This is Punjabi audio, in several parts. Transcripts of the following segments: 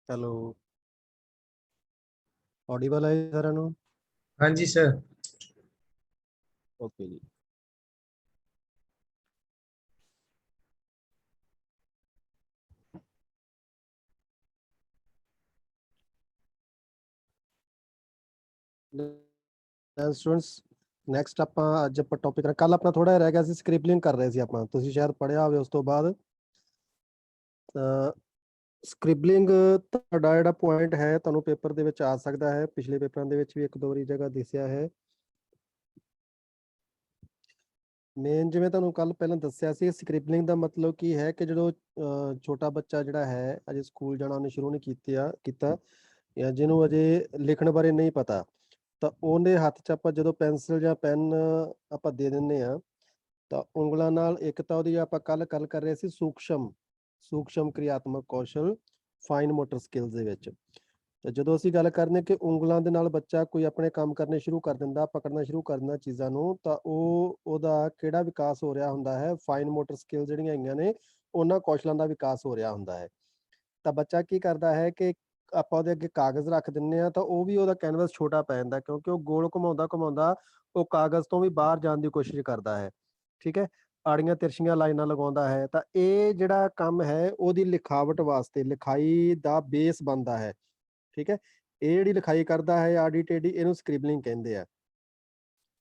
हेलो, ऑडिबल है सारा नु? हाँ जी सर। ओके जी। स्टूडेंट्स ਨੈਕਸਟ ਆਪਾਂ ਅੱਜ ਆਪਾਂ ਟੌਪਿਕ ਕਰ ਕੱਲ ਆਪਣਾ ਥੋੜਾ ਰਹਿ ਗਿਆ ਸੀ ਸਕ੍ਰਿਪਲਿੰਗ ਕਰ ਰਹੇ ਸੀ ਆਪਾਂ, ਤੁਸੀਂ ਸ਼ਾਇਦ ਪੜਿਆ ਹੋਵੇ ਉਸ ਤੋਂ ਬਾਅਦ। ਸਕ੍ਰਿਬਲਿੰਗ ਤੁਹਾਡਾ ਜਿਹੜਾ ਪੁਆਇੰਟ ਹੈ ਤੁਹਾਨੂੰ ਪੇਪਰ ਦੇ ਵਿੱਚ ਆ ਸਕਦਾ ਹੈ, ਪਿਛਲੇ ਪੇਪਰਾਂ ਦੇ ਵਿੱਚ ਵੀ ਇੱਕ ਦੋ ਵਾਰੀ ਜਗ੍ਹਾ ਦਿਸਿਆ ਹੈ। ਮੇਨ ਜਿਵੇਂ ਤੁਹਾਨੂੰ ਕੱਲ ਪਹਿਲਾਂ ਦੱਸਿਆ ਸੀ, ਸਕ੍ਰਿਬਲਿੰਗ ਦਾ ਮਤਲਬ ਕੀ ਹੈ ਕਿ ਜਦੋਂ ਛੋਟਾ ਬੱਚਾ ਜਿਹੜਾ ਹੈ ਅਜੇ ਸਕੂਲ ਜਾਣਾ ਉਹਨੇ ਸ਼ੁਰੂ ਨਹੀਂ ਕੀਤਾ ਜਾਂ ਜਿਹਨੂੰ ਅਜੇ ਲਿਖਣ ਬਾਰੇ ਨਹੀਂ ਪਤਾ, ਤਾਂ ਉਹਦੇ ਹੱਥ 'ਚ ਆਪਾਂ ਜਦੋਂ ਪੈਨਸਿਲ ਜਾਂ ਪੈਨ ਆਪਾਂ ਦੇ ਦਿੰਦੇ ਹਾਂ ਤਾਂ ਉਂਗਲਾਂ ਨਾਲ, ਇੱਕ ਤਾਂ ਉਹਦੀ ਆਪਾਂ ਕੱਲ ਗੱਲ ਕਰ ਰਹੇ ਸੀ ਸੂਖਸ਼ਮ ਕਿਰਿਆਤਮਕ ਕੌਸ਼ਲ ਫਾਈਨ ਮੋਟਰ ਸਕਿੱਲਸ ਦੇ ਵਿੱਚ। ਤੇ ਜਦੋਂ ਅਸੀਂ ਗੱਲ ਕਰਦੇ ਕਿ ਉਂਗਲਾਂ ਦੇ ਨਾਲ ਬੱਚਾ ਕੋਈ ਆਪਣੇ ਕੰਮ ਕਰਨੇ ਸ਼ੁਰੂ ਕਰ ਦਿੰਦਾ, ਪਕੜਨਾ ਸ਼ੁਰੂ ਕਰ ਦਿੰਦਾ ਚੀਜ਼ਾਂ ਨੂੰ, ਤਾਂ ਉਹਦਾ ਕਿਹੜਾ ਵਿਕਾਸ ਹੋ ਰਿਹਾ ਹੁੰਦਾ ਹੈ? ਫਾਈਨ ਮੋਟਰ ਸਕਿੱਲ ਜਿਹੜੀਆਂ ਹੈਗੀਆਂ ਨੇ ਉਹਨਾਂ ਕੌਸ਼ਲਾਂ ਦਾ ਵਿਕਾਸ ਹੋ ਰਿਹਾ ਹੁੰਦਾ ਹੈ। ਤਾਂ ਬੱਚਾ ਕੀ ਕਰਦਾ ਹੈ ਕਿ ਆਪਾਂ ਉਹਦੇ ਅੱਗੇ ਕਾਗਜ਼ ਰੱਖ ਦਿੰਦੇ ਹਾਂ ਤਾਂ ਉਹ ਵੀ ਉਹਦਾ ਕੈਨਵਸ ਛੋਟਾ ਪੈ ਜਾਂਦਾ, ਕਿਉਂਕਿ ਉਹ ਗੋਲ ਘੁਮਾਉਂਦਾ ਉਹ ਕਾਗਜ਼ ਤੋਂ ਵੀ ਬਾਹਰ ਜਾਣ ਦੀ ਕੋਸ਼ਿਸ਼ ਕਰਦਾ ਹੈ। ਠੀਕ ਹੈ, ਆੜੀਆਂ ਤਿਰਛੀਆਂ ਲਾਈਨਾਂ ਲਗਾਉਂਦਾ ਹੈ। ਤਾਂ ਇਹ ਜਿਹੜਾ ਕੰਮ ਹੈ ਉਹਦੀ ਲਿਖਾਵਟ ਵਾਸਤੇ, ਲਿਖਾਈ ਦਾ ਬੇਸ ਬਣਦਾ ਹੈ। ਠੀਕ ਹੈ, ਇਹ ਜਿਹੜੀ ਲਿਖਾਈ ਕਰਦਾ ਹੈ ਆੜੀ ਟੇਢੀ, ਇਹਨੂੰ ਸਕ੍ਰਿਬਲਿੰਗ ਕਹਿੰਦੇ ਆ।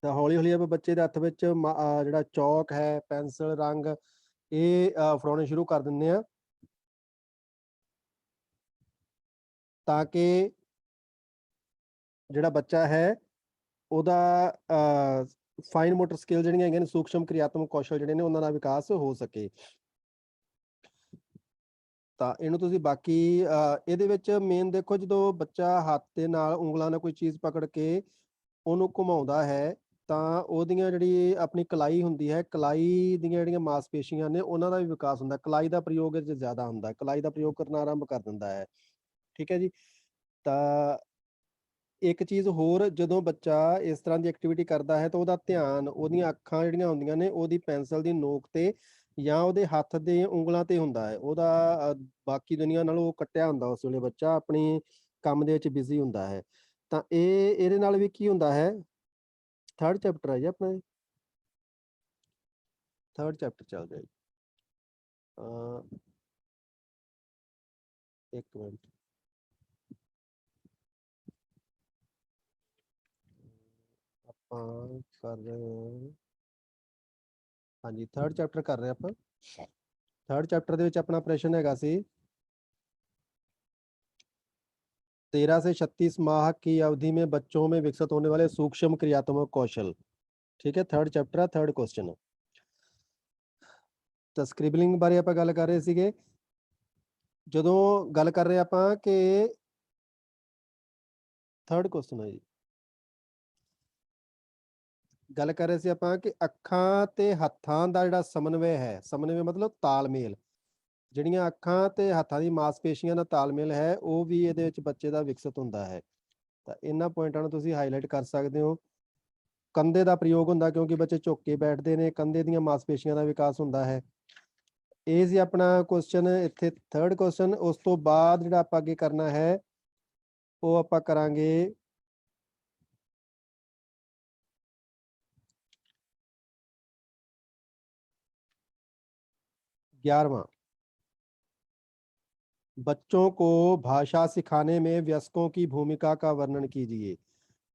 ਤਾਂ ਹੌਲੀ ਹੌਲੀ ਆਪਾਂ ਬੱਚੇ ਦੇ ਹੱਥ ਵਿੱਚ ਜਿਹੜਾ ਚੌਕ ਹੈ, ਪੈਨਸਲ, ਰੰਗ ਇਹ ਫੜਾਉਣੇ ਸ਼ੁਰੂ ਕਰ ਦਿੰਦੇ ਆ, ਤਾਂ ਕਿ ਜਿਹੜਾ ਬੱਚਾ ਹੈ ਉਹਦਾ ਫਾਈਨ ਮੋਟਰ ਸਕਿੱਲ ਜਿਹੜੀਆਂ ਹੈਗੀਆਂ ਨੇ, ਸੂਖਸ਼ਮ ਕਿਰਿਆਤਮਕ ਕੌਸ਼ਲ ਜਿਹੜੇ ਨੇ ਉਹਨਾਂ ਦਾ ਵਿਕਾਸ ਹੋ ਸਕੇ। ਤਾਂ ਇਹਨੂੰ ਤੁਸੀਂ ਬਾਕੀ ਇਹਦੇ ਵਿੱਚ ਮੇਨ ਦੇਖੋ, ਜਦੋਂ ਬੱਚਾ ਹੱਥ ਦੇ ਨਾਲ ਉਂਗਲਾਂ ਨਾਲ ਕੋਈ ਚੀਜ਼ ਪਕੜ ਕੇ ਉਹਨੂੰ ਘੁਮਾਉਂਦਾ ਹੈ ਤਾਂ ਉਹਦੀਆਂ ਜਿਹੜੀ ਆਪਣੀ ਕਲਾਈ ਹੁੰਦੀ ਹੈ, ਕਲਾਈ ਦੀਆਂ ਜਿਹੜੀਆਂ ਮਾਸਪੇਸ਼ੀਆਂ ਨੇ ਉਹਨਾਂ ਦਾ ਵੀ ਵਿਕਾਸ ਹੁੰਦਾ। ਕਲਾਈ ਦਾ ਪ੍ਰਯੋਗ ਇਹ 'ਚ ਜ਼ਿਆਦਾ ਹੁੰਦਾ, ਕਲਾਈ ਦਾ ਪ੍ਰਯੋਗ ਕਰਨਾ ਆਰੰਭ ਕਰ ਦਿੰਦਾ ਹੈ। ਠੀਕ ਹੈ ਜੀ। ਤਾਂ ਇੱਕ ਚੀਜ਼ ਹੋਰ, ਜਦੋਂ ਬੱਚਾ ਇਸ ਤਰ੍ਹਾਂ ਦੀ ਐਕਟੀਵਿਟੀ ਕਰਦਾ ਹੈ ਤਾਂ ਉਹਦਾ ਧਿਆਨ, ਉਹਦੀਆਂ ਅੱਖਾਂ ਜਿਹੜੀਆਂ ਹੁੰਦੀਆਂ ਨੇ ਉਹਦੀ ਪੈਨਸਲ ਦੀ ਨੋਕ ਤੇ ਜਾਂ ਉਹਦੇ ਹੱਥ ਦੇ ਉਂਗਲਾਂ ਤੇ ਹੁੰਦਾ ਹੈ। ਉਹਦਾ ਬਾਕੀ ਦੁਨੀਆ ਨਾਲੋਂ ਉਹ ਕੱਟਿਆ ਹੁੰਦਾ, ਉਸ ਵੇਲੇ ਬੱਚਾ ਆਪਣੀ ਕੰਮ ਦੇ ਵਿੱਚ ਬਿਜ਼ੀ ਹੁੰਦਾ ਹੈ। ਤਾਂ ਇਹਦੇ ਨਾਲ ਵੀ ਕੀ ਹੁੰਦਾ ਹੈ, ਥਰਡ ਚੈਪਟਰ ਹੈ ਜੀ ਆਪਣਾ, ਥਰਡ ਚੈਪਟਰ ਚੱਲ ਰਿਹਾ ਜੀ। ਇੱਕ ਮਿੰਟ, ਆਪਾਂ ਕਰ ਰਹੇ ਹਾਂ, ਹਾਂਜੀ ਥਰਡ ਚੈਪਟਰ ਕਰ ਰਹੇ ਆਪਾਂ। थर्ड चैप्टर ਦੇ ਵਿੱਚ ਆਪਣਾ ਪ੍ਰਸ਼ਨ ਹੈਗਾ ਸੀ 13 से 36 माह की अवधि में बच्चों में विकसित होने वाले सूक्ष्म क्रियात्मक कौशल। ठीक है, थर्ड चैप्टर है, थर्ड क्वेश्चन। ਤਾਂ ਸਕ੍ਰਿਬਲਿੰਗ ਬਾਰੇ ਆਪਾਂ ਗੱਲ ਕਰ ਰਹੇ ਸੀਗੇ, ਜਦੋਂ ਗੱਲ ਕਰ ਰਹੇ ਆਪਾਂ ਕਿ ਥਰਡ ਕੁਐਸਚਨ ਹੈ ਜੀ, ਗੱਲ ਕਰ ਰਹੇ ਸੀ ਆਪਾਂ ਕਿ ਅੱਖਾਂ ਤੇ ਹੱਥਾਂ ਦਾ ਜਿਹੜਾ ਸਮਨਵੈ ਹੈ, ਸਮਨਵੈ ਮਤਲਬ ਤਾਲਮੇਲ, ਜਿਹੜੀਆਂ ਅੱਖਾਂ ਤੇ ਹੱਥਾਂ ਦੀ ਮਾਸਪੇਸ਼ੀਆਂ ਦਾ ਤਾਲਮੇਲ ਹੈ ਉਹ ਵੀ ਇਹਦੇ ਵਿੱਚ ਬੱਚੇ ਦਾ ਵਿਕਸਿਤ ਹੁੰਦਾ ਹੈ। ਤਾਂ ਇਹਨਾਂ ਪੁਆਇੰਟਾਂ ਨੂੰ ਤੁਸੀਂ ਹਾਈਲਾਈਟ ਕਰ ਸਕਦੇ ਹੋ। ਕੰਧੇ ਦਾ ਪ੍ਰਯੋਗ ਹੁੰਦਾ ਕਿਉਂਕਿ ਬੱਚੇ ਝੁੱਕ ਕੇ ਬੈਠਦੇ ਨੇ, ਕੰਧੇ ਦੀਆਂ ਮਾਸਪੇਸ਼ੀਆਂ ਦਾ ਵਿਕਾਸ ਹੁੰਦਾ ਹੈ। ਇਹ ਸੀ ਆਪਣਾ ਕੁਐਸਚਨ ਇੱਥੇ ਥਰਡ ਕੁਐਸਚਨ। ਉਸ ਤੋਂ ਬਾਅਦ ਜਿਹੜਾ ਆਪਾਂ ਅੱਗੇ ਕਰਨਾ ਹੈ ਉਹ ਆਪਾਂ ਕਰਾਂਗੇ 11वां, बच्चों को भाषा सिखाने में वयस्कों की भूमिका का वर्णन कीजिए।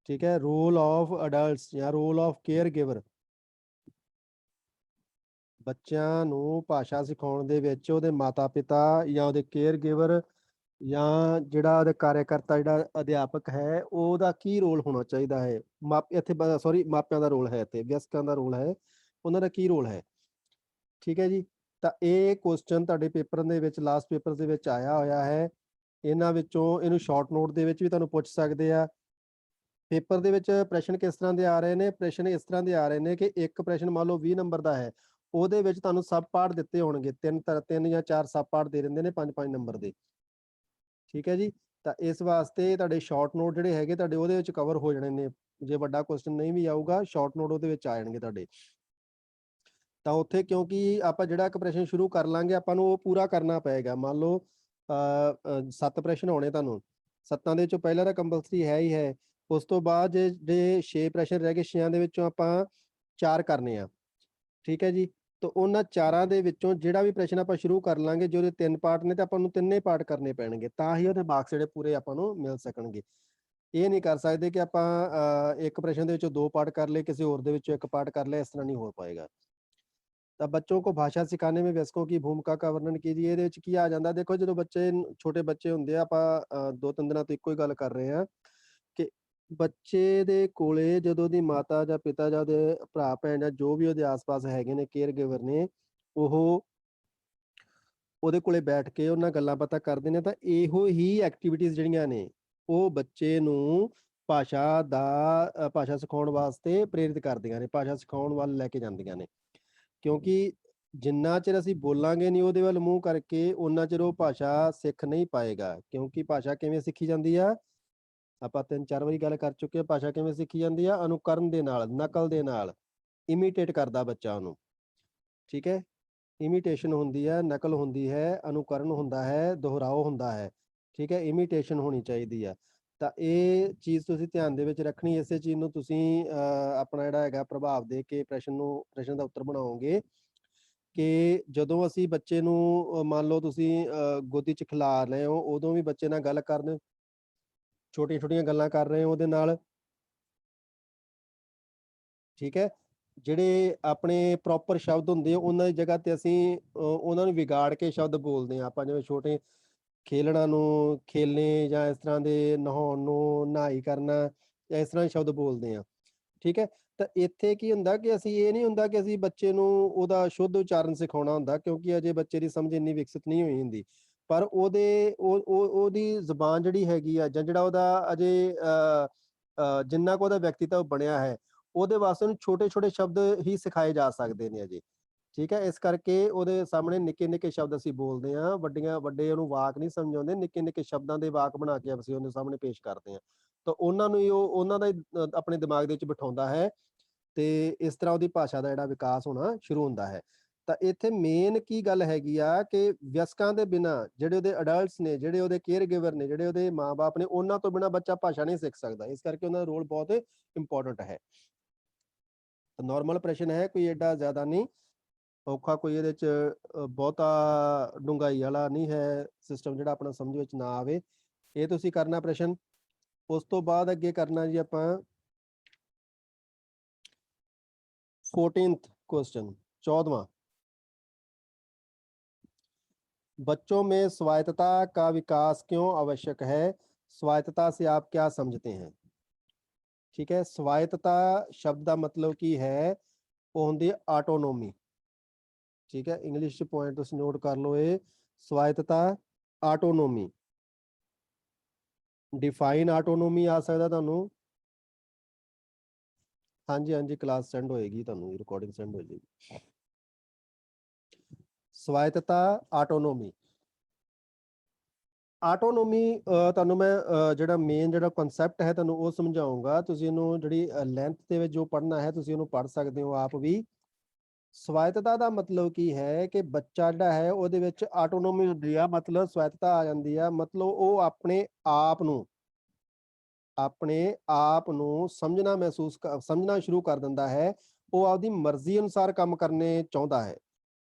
ठीक है, रोल ऑफ अडल्ट्स या रोल ऑफ केयर गिवर। ਬੱਚਿਆਂ ਨੂੰ ਭਾਸ਼ਾ ਸਿਖਾਉਣ ਦੇ ਵਿੱਚ ਉਹਦੇ ਮਾਤਾ ਪਿਤਾ ਜਾਂ ਉਹਦੇ ਕੇਅਰ ਗਿਵਰ ਜਾਂ ਜਿਹੜਾ ਉਹਦੇ ਕਾਰਿਆਕਰਤਾ ਜਿਹੜਾ ਅਧਿਆਪਕ ਹੈ ਉਹਦਾ ਕੀ ਰੋਲ ਹੋਣਾ ਚਾਹੀਦਾ ਹੈ। ਇੱਥੇ ਸੌਰੀ ਮਾਪਿਆਂ ਦਾ ਰੋਲ ਹੈ, ਇੱਥੇ ਵਿਅਸਕਾਂ ਦਾ ਰੋਲ ਹੈ, ਉਹਨਾਂ ਦਾ ਕੀ ਰੋਲ ਹੈ। ਠੀਕ ਹੈ ਜੀ, ਤਾਂ ਇਹ ਕੁਐਸਚਨ ਤੁਹਾਡੇ ਪੇਪਰ ਦੇ ਵਿੱਚ ਲਾਸਟ ਪੇਪਰ ਦੇ ਵਿੱਚ ਆਇਆ ਹੋਇਆ ਹੈ। ਇਹਨਾਂ ਵਿੱਚੋਂ ਇਹਨੂੰ ਸ਼ਾਰਟ ਨੋਟ ਦੇ ਵਿੱਚ ਵੀ ਤੁਹਾਨੂੰ ਪੁੱਛ ਸਕਦੇ ਆ। ਪੇਪਰ ਦੇ ਵਿੱਚ ਪ੍ਰਸ਼ਨ ਕਿਸ ਤਰ੍ਹਾਂ ਦੇ ਆ ਰਹੇ ਨੇ? ਪ੍ਰਸ਼ਨ ਇਸ ਤਰ੍ਹਾਂ ਦੇ ਆ ਰਹੇ ਨੇ ਕਿ ਇੱਕ ਪ੍ਰਸ਼ਨ ਮੰਨ ਲਓ 20 ਨੰਬਰ ਦਾ ਹੈ, ਉਹਦੇ ਵਿੱਚ ਤੁਹਾਨੂੰ ਸਬ ਪਾਰਟ ਦਿੱਤੇ ਹੋਣਗੇ, ਤਿੰਨ ਜਾਂ ਚਾਰ ਸਬ ਪਾਰਟ ਦੇ ਦਿੰਦੇ ਨੇ 5-5 ਨੰਬਰ ਦੇ। ਠੀਕ ਹੈ ਜੀ, ਤਾਂ ਇਸ ਵਾਸਤੇ ਤੁਹਾਡੇ ਸ਼ਾਰਟ ਨੋਟ ਜਿਹੜੇ ਹੈਗੇ ਤੁਹਾਡੇ ਉਹਦੇ ਵਿੱਚ ਕਵਰ ਹੋ ਜਾਣੇ ਨੇ। ਜੇ ਵੱਡਾ ਕੁਐਸਚਨ ਨਹੀਂ ਵੀ ਆਊਗਾ ਸ਼ਾਰਟ ਨੋਟ ਉਹਦੇ ਵਿੱਚ ਆ ਜਾਣਗੇ ਤੁਹਾਡੇ। ਤਾਂ ਉੱਥੇ ਕਿਉਂਕਿ ਆਪਾਂ ਜਿਹੜਾ ਇੱਕ ਪ੍ਰਸ਼ਨ ਸ਼ੁਰੂ ਕਰ ਲਾਂਗੇ ਆਪਾਂ ਨੂੰ ਉਹ ਪੂਰਾ ਕਰਨਾ ਪਏਗਾ। ਮੰਨ ਲਓ 7 ਪ੍ਰਸ਼ਨ ਹੋਣੇ ਤੁਹਾਨੂੰ, 7 ਦੇ ਵਿੱਚੋਂ ਪਹਿਲਾ ਤਾਂ ਕੰਪਲਸਰੀ ਹੈ ਹੀ ਹੈ। ਉਸ ਤੋਂ ਬਾਅਦ ਜੇ 6 ਪ੍ਰਸ਼ਨ ਰਹਿ ਗਏ, 6 ਦੇ ਵਿੱਚੋਂ ਆਪਾਂ 4 ਕਰਨੇ ਆ। ਠੀਕ ਹੈ ਜੀ, ਤਾਂ ਉਹਨਾਂ 4 ਦੇ ਵਿੱਚੋਂ ਜਿਹੜਾ ਵੀ ਪ੍ਰਸ਼ਨ ਆਪਾਂ ਸ਼ੁਰੂ ਕਰ ਲਾਂਗੇ, ਜੇ ਉਹਦੇ 3 ਪਾਰਟ ਨੇ ਤਾਂ ਆਪਾਂ ਨੂੰ ਤਿੰਨੇ ਪਾਰਟ ਕਰਨੇ ਪੈਣਗੇ, ਤਾਂ ਹੀ ਉਹਦੇ ਮਾਰਕਸ ਜਿਹੜੇ ਪੂਰੇ ਆਪਾਂ ਨੂੰ ਮਿਲ ਸਕਣਗੇ। ਇਹ ਨਹੀਂ ਕਰ ਸਕਦੇ ਕਿ ਆਪਾਂ ਇੱਕ ਪ੍ਰਸ਼ਨ ਦੇ ਵਿੱਚੋਂ 2 ਪਾर्ट कर ले, किसी और ਦੇ ਵਿੱਚੋਂ 1 पार्ट कर ले, इस तरह नहीं हो पाएगा। ਤਾਂ ਬੱਚੋਂ को भाषा सिखाने में वयस्कों की भूमिका का वर्णन कीजिए। ਇਹਦੇ ਵਿੱਚ ਕੀ ਆ ਜਾਂਦਾ, ਦੇਖੋ ਜਦੋਂ ਬੱਚੇ ਛੋਟੇ ਬੱਚੇ ਹੁੰਦੇ ਆ, ਆਪਾਂ 2-3 ਦਿਨਾਂ ਤੋਂ ਇੱਕੋ ਹੀ ਗੱਲ ਕਰ ਰਹੇ ਹਾਂ ਕਿ ਬੱਚੇ ਦੇ ਕੋਲੇ ਜਦੋਂ ਦੀ ਮਾਤਾ ਜਾਂ ਪਿਤਾ ਜਾਂ ਉਹਦੇ ਭਰਾ ਭੈਣ ਜਾਂ ਜੋ ਵੀ ਉਹਦੇ ਆਸ-ਪਾਸ ਹੈਗੇ ਨੇ ਕੇਅਰ ਗਿਵਰ ਨੇ, ਉਹ ਉਹਦੇ ਕੋਲੇ ਬੈਠ ਕੇ ਉਹਨਾਂ ਗੱਲਾਂ ਬਾਤਾਂ ਕਰਦੇ ਨੇ, ਤਾਂ ਇਹੋ ਹੀ ਐਕਟੀਵਿਟੀਜ਼ ਜਿਹੜੀਆਂ ਨੇ ਉਹ ਬੱਚੇ ਨੂੰ ਭਾਸ਼ਾ ਸਿਖਾਉਣ ਵਾਸਤੇ ਪ੍ਰੇਰਿਤ ਕਰਦੀਆਂ ਨੇ, ਭਾਸ਼ਾ ਸਿਖਾਉਣ ਵੱਲ ਲੈ ਕੇ ਜਾਂਦੀਆਂ ਨੇ। ਕਿਉਂਕਿ ਜਿੰਨਾ ਚਿਰ ਅਸੀਂ ਬੋਲਾਂਗੇ ਨਹੀਂ ਉਹਦੇ ਵੱਲ ਮੂੰਹ ਕਰਕੇ, ਓਨਾ ਚਿਰ ਉਹ ਭਾਸ਼ਾ ਸਿੱਖ ਨਹੀਂ ਪਾਏਗਾ। ਕਿਉਂਕਿ ਭਾਸ਼ਾ ਕਿਵੇਂ ਸਿੱਖੀ ਜਾਂਦੀ ਆ? ਆਪਾਂ 3-4 ਵਾਰੀ ਗੱਲ ਕਰ ਚੁੱਕੇ ਹਾਂ, ਭਾਸ਼ਾ ਕਿਵੇਂ ਸਿੱਖੀ ਜਾਂਦੀ ਆ? ਅਨੁਕਰਨ ਦੇ ਨਾਲ, ਨਕਲ ਦੇ ਨਾਲ, ਇਮੀਟੇਟ ਕਰਦਾ ਬੱਚਾ ਉਹਨੂੰ। ਠੀਕ ਹੈ, ਇਮੀਟੇਸ਼ਨ ਹੁੰਦੀ ਹੈ, ਨਕਲ ਹੁੰਦੀ ਹੈ, ਅਨੁਕਰਨ ਹੁੰਦਾ ਹੈ, ਦੁਹਰਾਓ ਹੁੰਦਾ ਹੈ। ਠੀਕ ਹੈ, ਇਮੀਟੇਸ਼ਨ ਹੋਣੀ ਚਾਹੀਦੀ ਆ। ਤਾਂ ਇਹ ਚੀਜ਼ ਤੁਸੀਂ ਧਿਆਨ ਦੇ ਵਿੱਚ ਰੱਖਣੀ। ਇਸੇ ਚੀਜ਼ ਨੂੰ ਤੁਸੀਂ ਆਪਣਾ ਜਿਹੜਾ ਹੈਗਾ ਪ੍ਰਭਾਵ ਦੇ ਕੇ ਪ੍ਰਸ਼ਨ ਦਾ ਉੱਤਰ ਬਣਾਓਗੇ ਕਿ ਜਦੋਂ ਅਸੀਂ ਬੱਚੇ ਨੂੰ ਮੰਨ ਲਓ ਤੁਸੀਂ ਗੋਦੀ 'ਚ ਖਿਲਾ ਰਹੇ ਹੋ, ਉਦੋਂ ਵੀ ਬੱਚੇ ਨਾਲ ਗੱਲ ਕਰਨ, ਛੋਟੀਆਂ-ਛੋਟੀਆਂ ਗੱਲਾਂ ਕਰ ਰਹੇ ਹੋ ਉਹਦੇ ਨਾਲ। ਠੀਕ ਹੈ, ਜਿਹੜੇ ਆਪਣੇ ਪ੍ਰੋਪਰ ਸ਼ਬਦ ਹੁੰਦੇ ਆ ਉਹਨਾਂ ਦੀ ਜਗ੍ਹਾ ਤੇ ਅਸੀਂ ਉਹਨਾਂ ਨੂੰ ਵਿਗਾੜ ਕੇ ਸ਼ਬਦ ਬੋਲਦੇ ਹਾਂ। ਆਪਾਂ ਜਿਵੇਂ ਛੋਟੇ ਖੇਲਣਾ ਨੂੰ ਖੇਲਣੇ, ਜਾਂ ਇਸ ਤਰ੍ਹਾਂ ਦੇ ਨਹਾਉਣ ਨੂੰ ਨਹਾਈ ਕਰਨਾ, ਜਾਂ ਇਸ ਤਰ੍ਹਾਂ ਦੇ ਸ਼ਬਦ ਬੋਲਦੇ ਹਾਂ। ਠੀਕ ਹੈ, ਤਾਂ ਇੱਥੇ ਕੀ ਹੁੰਦਾ ਕਿ ਅਸੀਂ ਇਹ ਨਹੀਂ ਹੁੰਦਾ ਕਿ ਅਸੀਂ ਬੱਚੇ ਨੂੰ ਉਹਦਾ ਸ਼ੁੱਧ ਉਚਾਰਨ ਸਿਖਾਉਣਾ ਹੁੰਦਾ, ਕਿਉਂਕਿ ਅਜੇ ਬੱਚੇ ਦੀ ਸਮਝ ਇੰਨੀ ਵਿਕਸਿਤ ਨਹੀਂ ਹੋਈ ਹੁੰਦੀ। ਪਰ ਉਹਦੀ ਜ਼ੁਬਾਨ ਜਿਹੜੀ ਹੈਗੀ ਆ, ਜਾਂ ਜਿਹੜਾ ਉਹਦਾ ਅਜੇ ਜਿੰਨਾ ਕੁ ਉਹਦਾ ਵਿਅਕਤੀਤਵ ਬਣਿਆ ਹੈ, ਉਹਦੇ ਵਾਸਤੇ ਉਹਨੂੰ ਛੋਟੇ-ਛੋਟੇ ਸ਼ਬਦ ਹੀ ਸਿਖਾਏ ਜਾ ਸਕਦੇ ਨੇ ਅਜੇ। ਠੀਕ ਹੈ, ਇਸ ਕਰਕੇ ਉਹਦੇ ਸਾਹਮਣੇ ਨਿੱਕੇ-ਨਿੱਕੇ ਸ਼ਬਦ ਅਸੀਂ ਬੋਲਦੇ ਹਾਂ, ਵੱਡੇ ਉਹਨੂੰ ਵਾਕ ਨਹੀਂ ਸਮਝ ਆਉਂਦੇ, ਨਿੱਕੇ-ਨਿੱਕੇ ਸ਼ਬਦਾਂ ਦੇ ਵਾਕ ਬਣਾ ਕੇ ਅਸੀਂ ਉਹਦੇ ਸਾਹਮਣੇ ਪੇਸ਼ ਕਰਦੇ ਹਾਂ। ਤਾਂ ਉਹਨਾਂ ਨੂੰ ਹੀ ਉਹਨਾਂ ਦਾ ਆਪਣੇ ਦਿਮਾਗ ਦੇ ਵਿੱਚ ਬਿਠਾਉਂਦਾ ਹੈ, ਤੇ ਇਸ ਤਰ੍ਹਾਂ ਉਹਦੀ ਭਾਸ਼ਾ ਦਾ ਜਿਹੜਾ ਵਿਕਾਸ ਹੋਣਾ ਸ਼ੁਰੂ ਹੁੰਦਾ ਹੈ। ਤਾਂ ਇੱਥੇ ਮੇਨ ਕੀ ਗੱਲ ਹੈਗੀ ਆ ਕਿ ਵਿਅਸਕਾਂ ਦੇ ਬਿਨਾਂ, ਜਿਹੜੇ ਉਹਦੇ ਅਡਲਟਸ ਨੇ, ਜਿਹੜੇ ਉਹਦੇ ਕੇਅਰ ਗਿਵਰ ਨੇ, ਜਿਹੜੇ ਉਹਦੇ ਮਾਂ-ਬਾਪ ਨੇ, ਉਹਨਾਂ ਤੋਂ ਬਿਨਾਂ ਬੱਚਾ ਭਾਸ਼ਾ ਨਹੀਂ ਸਿੱਖ ਸਕਦਾ। ਇਸ ਕਰਕੇ ਉਹਨਾਂ ਦਾ ਰੋਲ ਬਹੁਤ ਇੰਪੋਰਟੈਂਟ ਹੈ। ਨਾਰਮਲ ਪ੍ਰਸ਼ਨ ਹੈ, ਕੋਈ ਐਡਾ ਜ਼ਿਆਦਾ ਨਹੀਂ ਔਖਾ, ਕੋਈ ਇਹਦੇ 'ਚ ਬਹੁਤਾ ਡੂੰਘਾਈ ਵਾਲਾ ਨਹੀਂ ਹੈ ਸਿਸਟਮ ਜਿਹੜਾ ਆਪਣਾ ਸਮਝ ਵਿੱਚ ਨਾ ਆਵੇ। ਇਹ ਤੁਸੀਂ ਕਰਨਾ ਪ੍ਰਸ਼ਨ। ਉਸ ਤੋਂ ਬਾਅਦ ਅੱਗੇ ਕਰਨਾ ਜੀ ਆਪਾਂ 14th क्वेश्चन, 14वां। बच्चों में स्वायत्तता का विकास क्यों आवश्यक है? स्वायत्तता से आप क्या समझते हैं? ठीक है, स्वायत्तता शब्द का मतलब की है वो होंदी आटोनोमी। ठीक है, इंग्लिश पॉइंट तुम नोट कर लो, ये स्वायत्तता, आटोनोमी। डिफाइन आटोनोमी आ सकता तुहानू। हाँ जी, हाँ जी, क्लास सेंड होएगी तुहानू, रिकॉर्डिंग सेंड हो जाएगी। स्वायत्तता, आटोनोमी। ਆਟੋਨੋਮੀ ਤੁਹਾਨੂੰ ਮੈਂ ਜਿਹੜਾ ਮੇਨ ਜਿਹੜਾ ਕਨਸੈਪਟ ਹੈ ਤੁਹਾਨੂੰ ਉਹ ਸਮਝਾਉਂਗਾ। ਤੁਸੀਂ ਇਹਨੂੰ ਜਿਹੜੀ ਲੈਂਥ ਦੇ ਵਿੱਚ ਜੋ ਪੜ੍ਹਨਾ ਹੈ ਤੁਸੀਂ ਉਹਨੂੰ ਪੜ੍ਹ ਸਕਦੇ ਹੋ ਆਪ ਵੀ। ਸਵਾਇਤਤਾ ਦਾ ਮਤਲਬ ਕੀ ਹੈ ਕਿ ਬੱਚਾ ਜਿਹੜਾ ਹੈ ਉਹਦੇ ਵਿੱਚ ਆਟੋਨੋਮੀ ਹੁੰਦੀ ਆ, ਮਤਲਬ ਸਵਾਇਤਤਾ ਆ ਜਾਂਦੀ ਆ, ਮਤਲਬ ਉਹ ਆਪਣੇ ਆਪ ਨੂੰ ਸਮਝਣਾ ਸ਼ੁਰੂ ਕਰ ਦਿੰਦਾ ਹੈ। ਉਹ ਆਪਦੀ ਮਰਜ਼ੀ ਅਨੁਸਾਰ ਕੰਮ ਕਰਨੇ ਚਾਹੁੰਦਾ ਹੈ।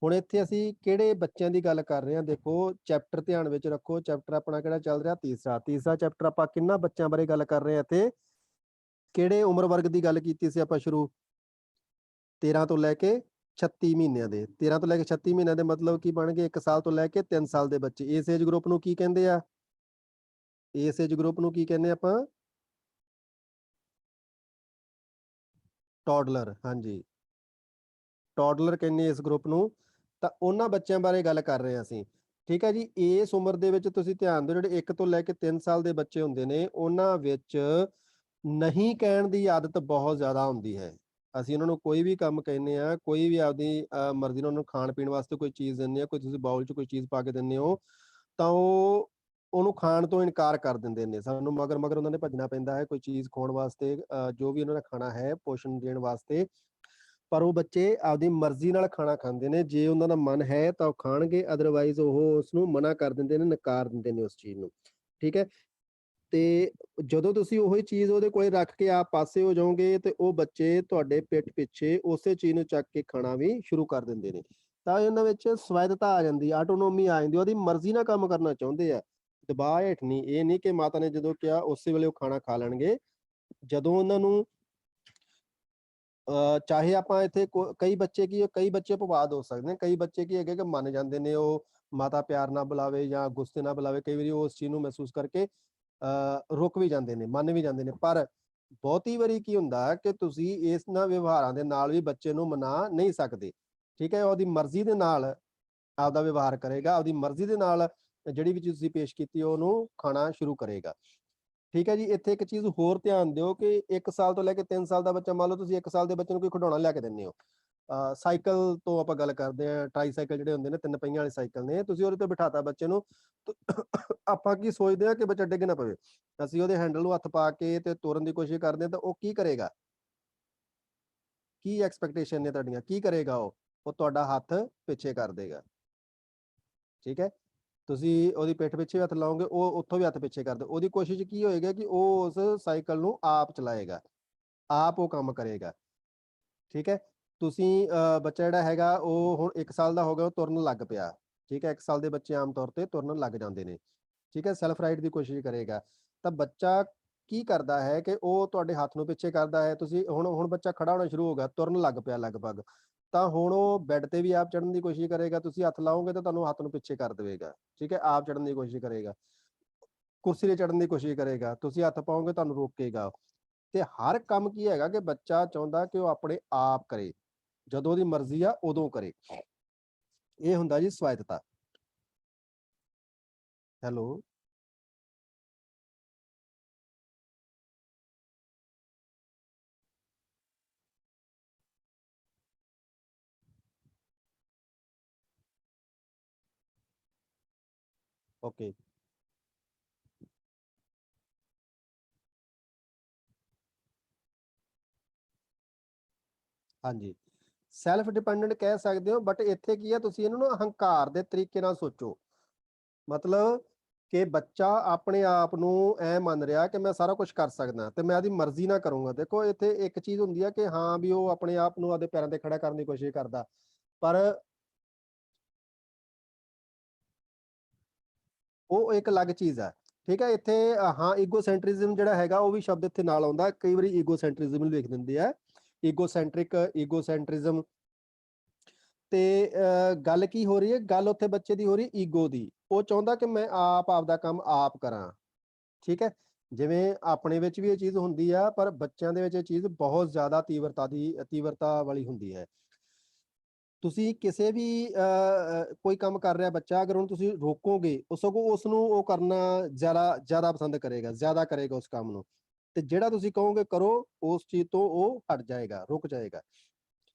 ਹੁਣ ਇੱਥੇ ਅਸੀਂ ਕਿਹੜੇ ਬੱਚਿਆਂ ਦੀ ਗੱਲ ਕਰ ਰਹੇ ਹਾਂ? ਦੇਖੋ ਚੈਪਟਰ ਧਿਆਨ ਵਿੱਚ ਰੱਖੋ, ਚੈਪਟਰ ਆਪਣਾ ਕਿਹੜਾ ਚੱਲ ਰਿਹਾ? ਤੀਸਰਾ ਚੈਪਟਰ। ਆਪਾਂ ਕਿੰਨਾ ਬੱਚਿਆਂ ਬਾਰੇ ਗੱਲ ਕਰ ਰਹੇ ਹਾਂ ਇੱਥੇ? ਕਿਹੜੇ ਉਮਰ ਵਰਗ ਦੀ ਗੱਲ ਕੀਤੀ ਸੀ ਆਪਾਂ ਸ਼ੁਰੂ? 13 ਤੋਂ ਲੈ ਕੇ 36 ਮਹੀਨਿਆਂ ਦੇ। 13 ਤੋਂ ਲੈ ਕੇ 36 ਮਹੀਨਿਆਂ ਦੇ ਮਤਲਬ ਕੀ ਬਣ ਗਏ? 1 ਸਾਲ ਤੋਂ ਲੈ ਕੇ 3 ਸਾਲ ਦੇ ਬੱਚੇ। ਇਸ ਏਜ ਗਰੁੱਪ ਨੂੰ ਕੀ ਕਹਿੰਦੇ ਆ? ਇਸ ਏਜ ਗਰੁੱਪ ਨੂੰ ਕੀ ਕਹਿੰਦੇ ਆਪਾਂ? ਟੌਡਲਰ। ਹਾਂਜੀ, ਟੌਡਲਰ ਕਹਿੰਦੇ ਇਸ ਗਰੁੱਪ ਨੂੰ। ਤਾਂ ਉਹਨਾਂ ਬੱਚਿਆਂ ਬਾਰੇ ਗੱਲ ਕਰ ਰਹੇ ਹਾਂ ਅਸੀਂ। ਠੀਕ ਹੈ ਜੀ। ਇਸ ਉਮਰ ਦੇ ਵਿੱਚ ਤੁਸੀਂ ਧਿਆਨ ਦਿਓ, ਜਿਹੜੇ 1 ਤੋਂ ਲੈ ਕੇ 3 ਸਾਲ ਦੇ ਬੱਚੇ ਹੁੰਦੇ ਨੇ, ਉਹਨਾਂ ਵਿੱਚ ਨਹੀਂ ਕਹਿਣ ਦੀ ਆਦਤ ਬਹੁਤ ਜ਼ਿਆਦਾ ਹੁੰਦੀ ਹੈ। ਅਸੀਂ ਉਹਨਾਂ ਨੂੰ ਕੋਈ ਵੀ ਕੰਮ ਕਹਿੰਦੇ ਆ, ਕੋਈ ਵੀ ਆਪਦੀ ਮਰਜ਼ੀ ਨਾਲ ਉਹਨਾਂ ਨੂੰ ਖਾਣ ਪੀਣ ਵਾਸਤੇ ਕੋਈ ਚੀਜ਼ ਦਿੰਦੇ ਆ, ਕੋਈ ਤੁਸੀਂ ਬਾਉਲ 'ਚ ਕੋਈ ਚੀਜ਼ ਪਾ ਕੇ ਦਿੰਦੇ ਹੋ, ਤਾਂ ਉਹ ਉਹਨੂੰ ਖਾਣ ਤੋਂ ਇਨਕਾਰ ਕਰ ਦਿੰਦੇ ਨੇ। ਸਾਨੂੰ ਮਗਰ ਮਗਰ ਉਹਨਾਂ ਨੇ ਭੱਜਣਾ ਪੈਂਦਾ ਹੈ ਕੋਈ ਚੀਜ਼ ਖਵਾਉਣ ਵਾਸਤੇ, ਜੋ ਵੀ ਉਹਨਾਂ ਨੇ ਖਾਣਾ ਹੈ ਪੋਸ਼ਣ ਦੇਣ ਵਾਸਤੇ। ਪਰ ਉਹ ਬੱਚੇ ਆਪਦੀ ਮਰਜ਼ੀ ਨਾਲ ਖਾਣਾ ਖਾਂਦੇ ਨੇ। ਜੇ ਉਹਨਾਂ ਦਾ ਮਨ ਹੈ ਤਾਂ ਉਹ ਖਾਣਗੇ, ਅਦਰਵਾਈਜ਼ ਉਹ ਉਸਨੂੰ ਮਨਾ ਕਰ ਦਿੰਦੇ ਨੇ, ਨਕਾਰ ਦਿੰਦੇ ਨੇ ਉਸ ਚੀਜ਼ ਨੂੰ। ਠੀਕ ਹੈ। ਤੇ ਜਦੋਂ ਤੁਸੀਂ ਉਹੀ ਚੀਜ਼ ਉਹਦੇ ਕੋਲੇ ਰੱਖ ਕੇ ਆਪ ਪਾਸੇ ਹੋ ਜਾਓਗੇ, ਤੇ ਉਹ ਬੱਚੇ ਤੁਹਾਡੇ ਪਿੱਠ ਪਿੱਛੇ ਉਸੇ ਚੀਜ਼ ਨੂੰ ਚੱਕ ਕੇ ਖਾਣਾ ਵੀ ਸ਼ੁਰੂ ਕਰ ਦਿੰਦੇ ਨੇ। ਤਾਂ ਇਹਨਾਂ ਵਿੱਚ ਸਵਾਇਦਤਾ ਆ ਜਾਂਦੀ, ਆਟੋਨੋਮੀ ਆ ਜਾਂਦੀ, ਉਹਦੀ ਮਰਜ਼ੀ ਨਾਲ ਕੰਮ ਕਰਨਾ ਚਾਹੁੰਦੇ ਆ, ਦਬਾਅ ਹੇਠ ਨਹੀਂ। ਇਹ ਨਹੀਂ ਕਿ ਮਾਤਾ ਨੇ ਜਦੋਂ ਕਿਹਾ ਉਸੇ ਵੇਲੇ ਉਹ ਖਾਣਾ ਖਾ ਲੈਣਗੇ। ਜਦੋਂ ਉਹਨਾਂ ਨੂੰ ਚਾਹੇ ਆਪਾਂ ਇੱਥੇ ਕਈ ਬੱਚੇ ਅਪਵਾਦ ਹੋ ਸਕਦੇ ਨੇ। ਕਈ ਬੱਚੇ ਕੀ ਹੈਗੇ ਕਿ ਮੰਨ ਜਾਂਦੇ ਨੇ, ਉਹ ਮਾਤਾ ਪਿਆਰ ਨਾਲ ਬੁਲਾਵੇ ਜਾਂ ਗੁੱਸੇ ਨਾਲ ਬੁਲਾਵੇ, ਕਈ ਵਾਰੀ ਉਹ ਉਸ ਚੀਜ਼ ਨੂੰ ਮਹਿਸੂਸ ਕਰਕੇ ਰੁਕ ਵੀ ਜਾਂਦੇ ਨੇ, ਮੰਨ ਵੀ ਜਾਂਦੇ ਨੇ। ਪਰ ਬਹੁਤੀ ਵਾਰੀ ਕੀ ਹੁੰਦਾ ਕਿ ਤੁਸੀਂ ਇਹਨਾਂ ਵਿਵਹਾਰਾਂ ਦੇ ਨਾਲ ਵੀ ਬੱਚੇ ਨੂੰ ਮਨਾ ਨਹੀਂ ਸਕਦੇ। ਠੀਕ ਹੈ। ਉਹਦੀ ਮਰਜ਼ੀ ਦੇ ਨਾਲ ਆਪਦਾ ਵਿਵਹਾਰ ਕਰੇਗਾ, ਆਪਦੀ ਮਰਜ਼ੀ ਦੇ ਨਾਲ ਜਿਹੜੀ ਵੀ ਚੀਜ਼ ਤੁਸੀਂ ਪੇਸ਼ ਕੀਤੀ ਉਹਨੂੰ ਖਾਣਾ ਸ਼ੁਰੂ ਕਰੇਗਾ। ਠੀਕ ਹੈ ਜੀ। ਇੱਥੇ ਇੱਕ ਚੀਜ਼ ਹੋਰ ਧਿਆਨ ਦਿਓ ਕਿ 1 ਸਾਲ ਤੋਂ ਲੈ ਕੇ 3 ਸਾਲ ਦਾ ਬੱਚਾ, ਮੰਨ ਲਓ ਤੁਸੀਂ 1 ਸਾਲ ਦੇ ਬੱਚੇ ਨੂੰ ਕੋਈ ਖਿਡੌਣਾ ਲਿਆ ਕੇ ਦਿੰਦੇ ਹੋ, ਸਾਈਕਲ ਤੋਂ ਆਪਾਂ ਗੱਲ ਕਰਦੇ ਹਾਂ, ਟਰਾਈਸਾਈਕਲ ਜਿਹੜੇ ਹੁੰਦੇ ਨੇ, 3 ਪਹੀਆਂ ਵਾਲੇ ਸਾਈਕਲ ਨੇ, ਤੁਸੀਂ ਉਹਦੇ ਤੇ ਬਿਠਾਤਾ ਬੱਚੇ ਨੂੰ। ਆਪਾਂ ਕੀ ਸੋਚਦੇ ਹਾਂ ਕਿ ਬੱਚਾ ਡਿੱਗ ਨਾ ਪਵੇ। ਅਸੀਂ ਉਹਦੇ ਹੈਂਡਲ ਨੂੰ ਹੱਥ ਪਾ ਕੇ ਤੇ ਤੋਰਨ ਦੀ ਕੋਸ਼ਿਸ਼ ਕਰਦੇ ਹਾਂ, ਤਾਂ ਉਹ ਕੀ ਕਰੇਗਾ? ਕੀ ਐਕਸਪੈਕਟੇਸ਼ਨ ਨੇ ਤੁਹਾਡੀਆਂ? ਕੀ ਕਰੇਗਾ? ਉਹ ਤੁਹਾਡਾ ਹੱਥ ਪਿੱਛੇ ਕਰ ਦੇਗਾ। ਠੀਕ ਹੈ। ਤੁਸੀਂ ਉਹਦੀ ਪਿੱਠ ਪਿੱਛੇ ਹੱਥ ਲਾਓਗੇ, ਉਹ ਉੱਥੋਂ ਵੀ ਹੱਥ ਪਿੱਛੇ ਕਰ ਦੇ। ਉਹਦੀ ਕੋਸ਼ਿਸ਼ ਕੀ ਹੋਏਗਾ ਕਿ ਉਹ ਉਸ ਸਾਈਕਲ ਨੂੰ ਆਪ ਚਲਾਏਗਾ, ਆਪ ਉਹ ਕੰਮ ਕਰੇਗਾ। ਠੀਕ ਹੈ। ਤੁਸੀਂ ਬੱਚਾ ਜਿਹੜਾ ਹੈਗਾ ਉਹ ਹੁਣ 1 ਸਾਲ ਦਾ ਹੋ ਗਿਆ, ਉਹ ਤੁਰਨ ਲੱਗ ਪਿਆ। ਠੀਕ ਹੈ। 1 ਸਾਲ ਦੇ ਬੱਚੇ ਆਮ ਤੌਰ ਤੇ ਤੁਰਨ ਲੱਗ ਜਾਂਦੇ ਨੇ। ਠੀਕ ਹੈ। ਸੈਲਫ ਰਾਈਡ ਦੀ ਕੋਸ਼ਿਸ਼ ਕਰੇਗਾ। ਤਾਂ ਬੱਚਾ ਕੀ ਕਰਦਾ ਹੈ ਕਿ ਉਹ ਤੁਹਾਡੇ ਹੱਥ ਨੂੰ ਪਿੱਛੇ ਕਰਦਾ ਹੈ। ਤੁਸੀਂ ਹੁਣ ਬੱਚਾ ਖੜਾ ਹੋਣਾ ਸ਼ੁਰੂ ਹੋ ਗਿਆ, ਤੁਰਨ ਲੱਗ ਪਿਆ ਲਗਭਗ। ਤਾਂ ਹੁਣ ਉਹ ਬੈੱਡ ਤੇ ਵੀ ਆਪ ਚੜ੍ਹਨ ਦੀ ਕੋਸ਼ਿਸ਼ ਕਰੇਗਾ। ਤੁਸੀਂ ਹੱਥ ਲਾਓਗੇ ਤਾਂ ਤੁਹਾਨੂੰ ਹੱਥ ਨੂੰ ਪਿੱਛੇ ਕਰ ਦੇਵੇਗਾ। ਠੀਕ ਹੈ। ਆਪ ਚੜ੍ਹਨ ਦੀ ਕੋਸ਼ਿਸ਼ ਕਰੇਗਾ, ਕੁਰਸੀ ਤੇ ਚੜ੍ਹਨ ਦੀ ਕੋਸ਼ਿਸ਼ ਕਰੇਗਾ। ਤੁਸੀਂ ਹੱਥ ਪਾਓਗੇ ਤੁਹਾਨੂੰ ਰੋਕੇਗਾ। ਤੇ ਹਰ ਕੰਮ ਕੀ ਹੈਗਾ ਕਿ ਬੱਚਾ ਚਾਹੁੰਦਾ ਕਿ ਉਹ ਆਪਣੇ ਆਪ ਕਰੇ, ਜਦੋਂ ਉਹਦੀ ਮਰਜ਼ੀ ਆ ਉਦੋਂ ਕਰੇ। ਇਹ ਹੁੰਦਾ ਜੀ ਸਵਾਇਤਤਾ। ਹੈਲੋ। ਓਕੇ। ਹਾਂਜੀ, ਸੈਲਫ ਡਿਪੈਂਡੈਂਟ ਕਹਿ ਸਕਦੇ ਹੋ, ਬਟ ਇੱਥੇ ਕੀ ਆ, ਤੁਸੀਂ ਇਹਨੂੰ ਨਾ ਹੰਕਾਰ ਦੇ ਤਰੀਕੇ ਨਾਲ ਸੋਚੋ। ਮਤਲਬ ਕਿ ਬੱਚਾ ਆਪਣੇ ਆਪ ਨੂੰ ਐ ਮੰਨ ਰਿਹਾ ਕਿ ਮੈਂ ਸਾਰਾ ਕੁਝ ਕਰ ਸਕਦਾ ਤੇ ਮੈਂ ਆਪਦੀ ਮਰਜ਼ੀ ਨਾਲ ਕਰੂੰਗਾ। ਦੇਖੋ ਇੱਥੇ ਇੱਕ ਚੀਜ਼ ਹੁੰਦੀ ਆ ਕਿ ਹਾਂ ਵੀ ਉਹ ਆਪਣੇ ਆਪ ਨੂੰ ਆਪਦੇ ਪੈਰਾਂ ਤੇ ਖੜਾ ਕਰਨ ਦੀ ਕੋਸ਼ਿਸ਼ ਕਰਦਾ, ਪਰ ਉਹ ਇੱਕ ਅਲੱਗ ਚੀਜ਼ ਹੈ। ਠੀਕ ਹੈ। ਇੱਥੇ ਹਾਂ ਈਗੋਸੈਂਟਰਿਜ਼ਮ ਜਿਹੜਾ ਹੈਗਾ ਉਹ ਵੀ ਸ਼ਬਦ ਇੱਥੇ ਨਾਲ ਆਉਂਦਾ। ਕਈ ਵਾਰੀ ਈਗੋਸੈਂਟਰਿਜ਼ਮ ਨੂੰ ਲਿਖ ਦਿੰਦੇ ਆ, ਈਗੋਸੈਂਟਰਿਕ, ਈਗੋਸੈਂਟਰਿਜ਼ਮ। ਤੇ ਗੱਲ ਕੀ ਹੋ ਰਹੀ ਹੈ? ਗੱਲ ਉੱਥੇ ਬੱਚੇ ਦੀ ਹੋ ਰਹੀ ਈਗੋ ਦੀ। ਉਹ ਚਾਹੁੰਦਾ ਕਿ ਮੈਂ ਆਪ ਆਪਦਾ ਕੰਮ ਆਪ ਕਰਾਂ। ਠੀਕ ਹੈ। ਜਿਵੇਂ ਆਪਣੇ ਵਿੱਚ ਵੀ ਇਹ ਚੀਜ਼ ਹੁੰਦੀ ਆ, ਪਰ ਬੱਚਿਆਂ ਦੇ ਵਿੱਚ ਇਹ ਚੀਜ਼ ਬਹੁਤ ਜ਼ਿਆਦਾ ਤੀਵਰਤਾ ਵਾਲੀ ਹੁੰਦੀ ਹੈ। ਤੁਸੀਂ ਕਿਸੇ ਵੀ ਕੋਈ ਕੰਮ ਕਰ ਰਿਹਾ ਬੱਚਾ, ਅਗਰ ਉਹਨੂੰ ਤੁਸੀਂ ਰੋਕੋਗੇ, ਉਹ ਸਗੋਂ ਉਸਨੂੰ ਉਹ ਕਰਨਾ ਜ਼ਿਆਦਾ ਪਸੰਦ ਕਰੇਗਾ, ਜ਼ਿਆਦਾ ਕਰੇਗਾ ਉਸ ਕੰਮ ਨੂੰ। ਤੇ ਜਿਹੜਾ ਤੁਸੀਂ ਕਹੋਗੇ ਕਰੋ, ਉਸ ਚੀਜ਼ ਤੋਂ ਉਹ ਹਟ ਜਾਏਗਾ, ਰੁਕ ਜਾਏਗਾ।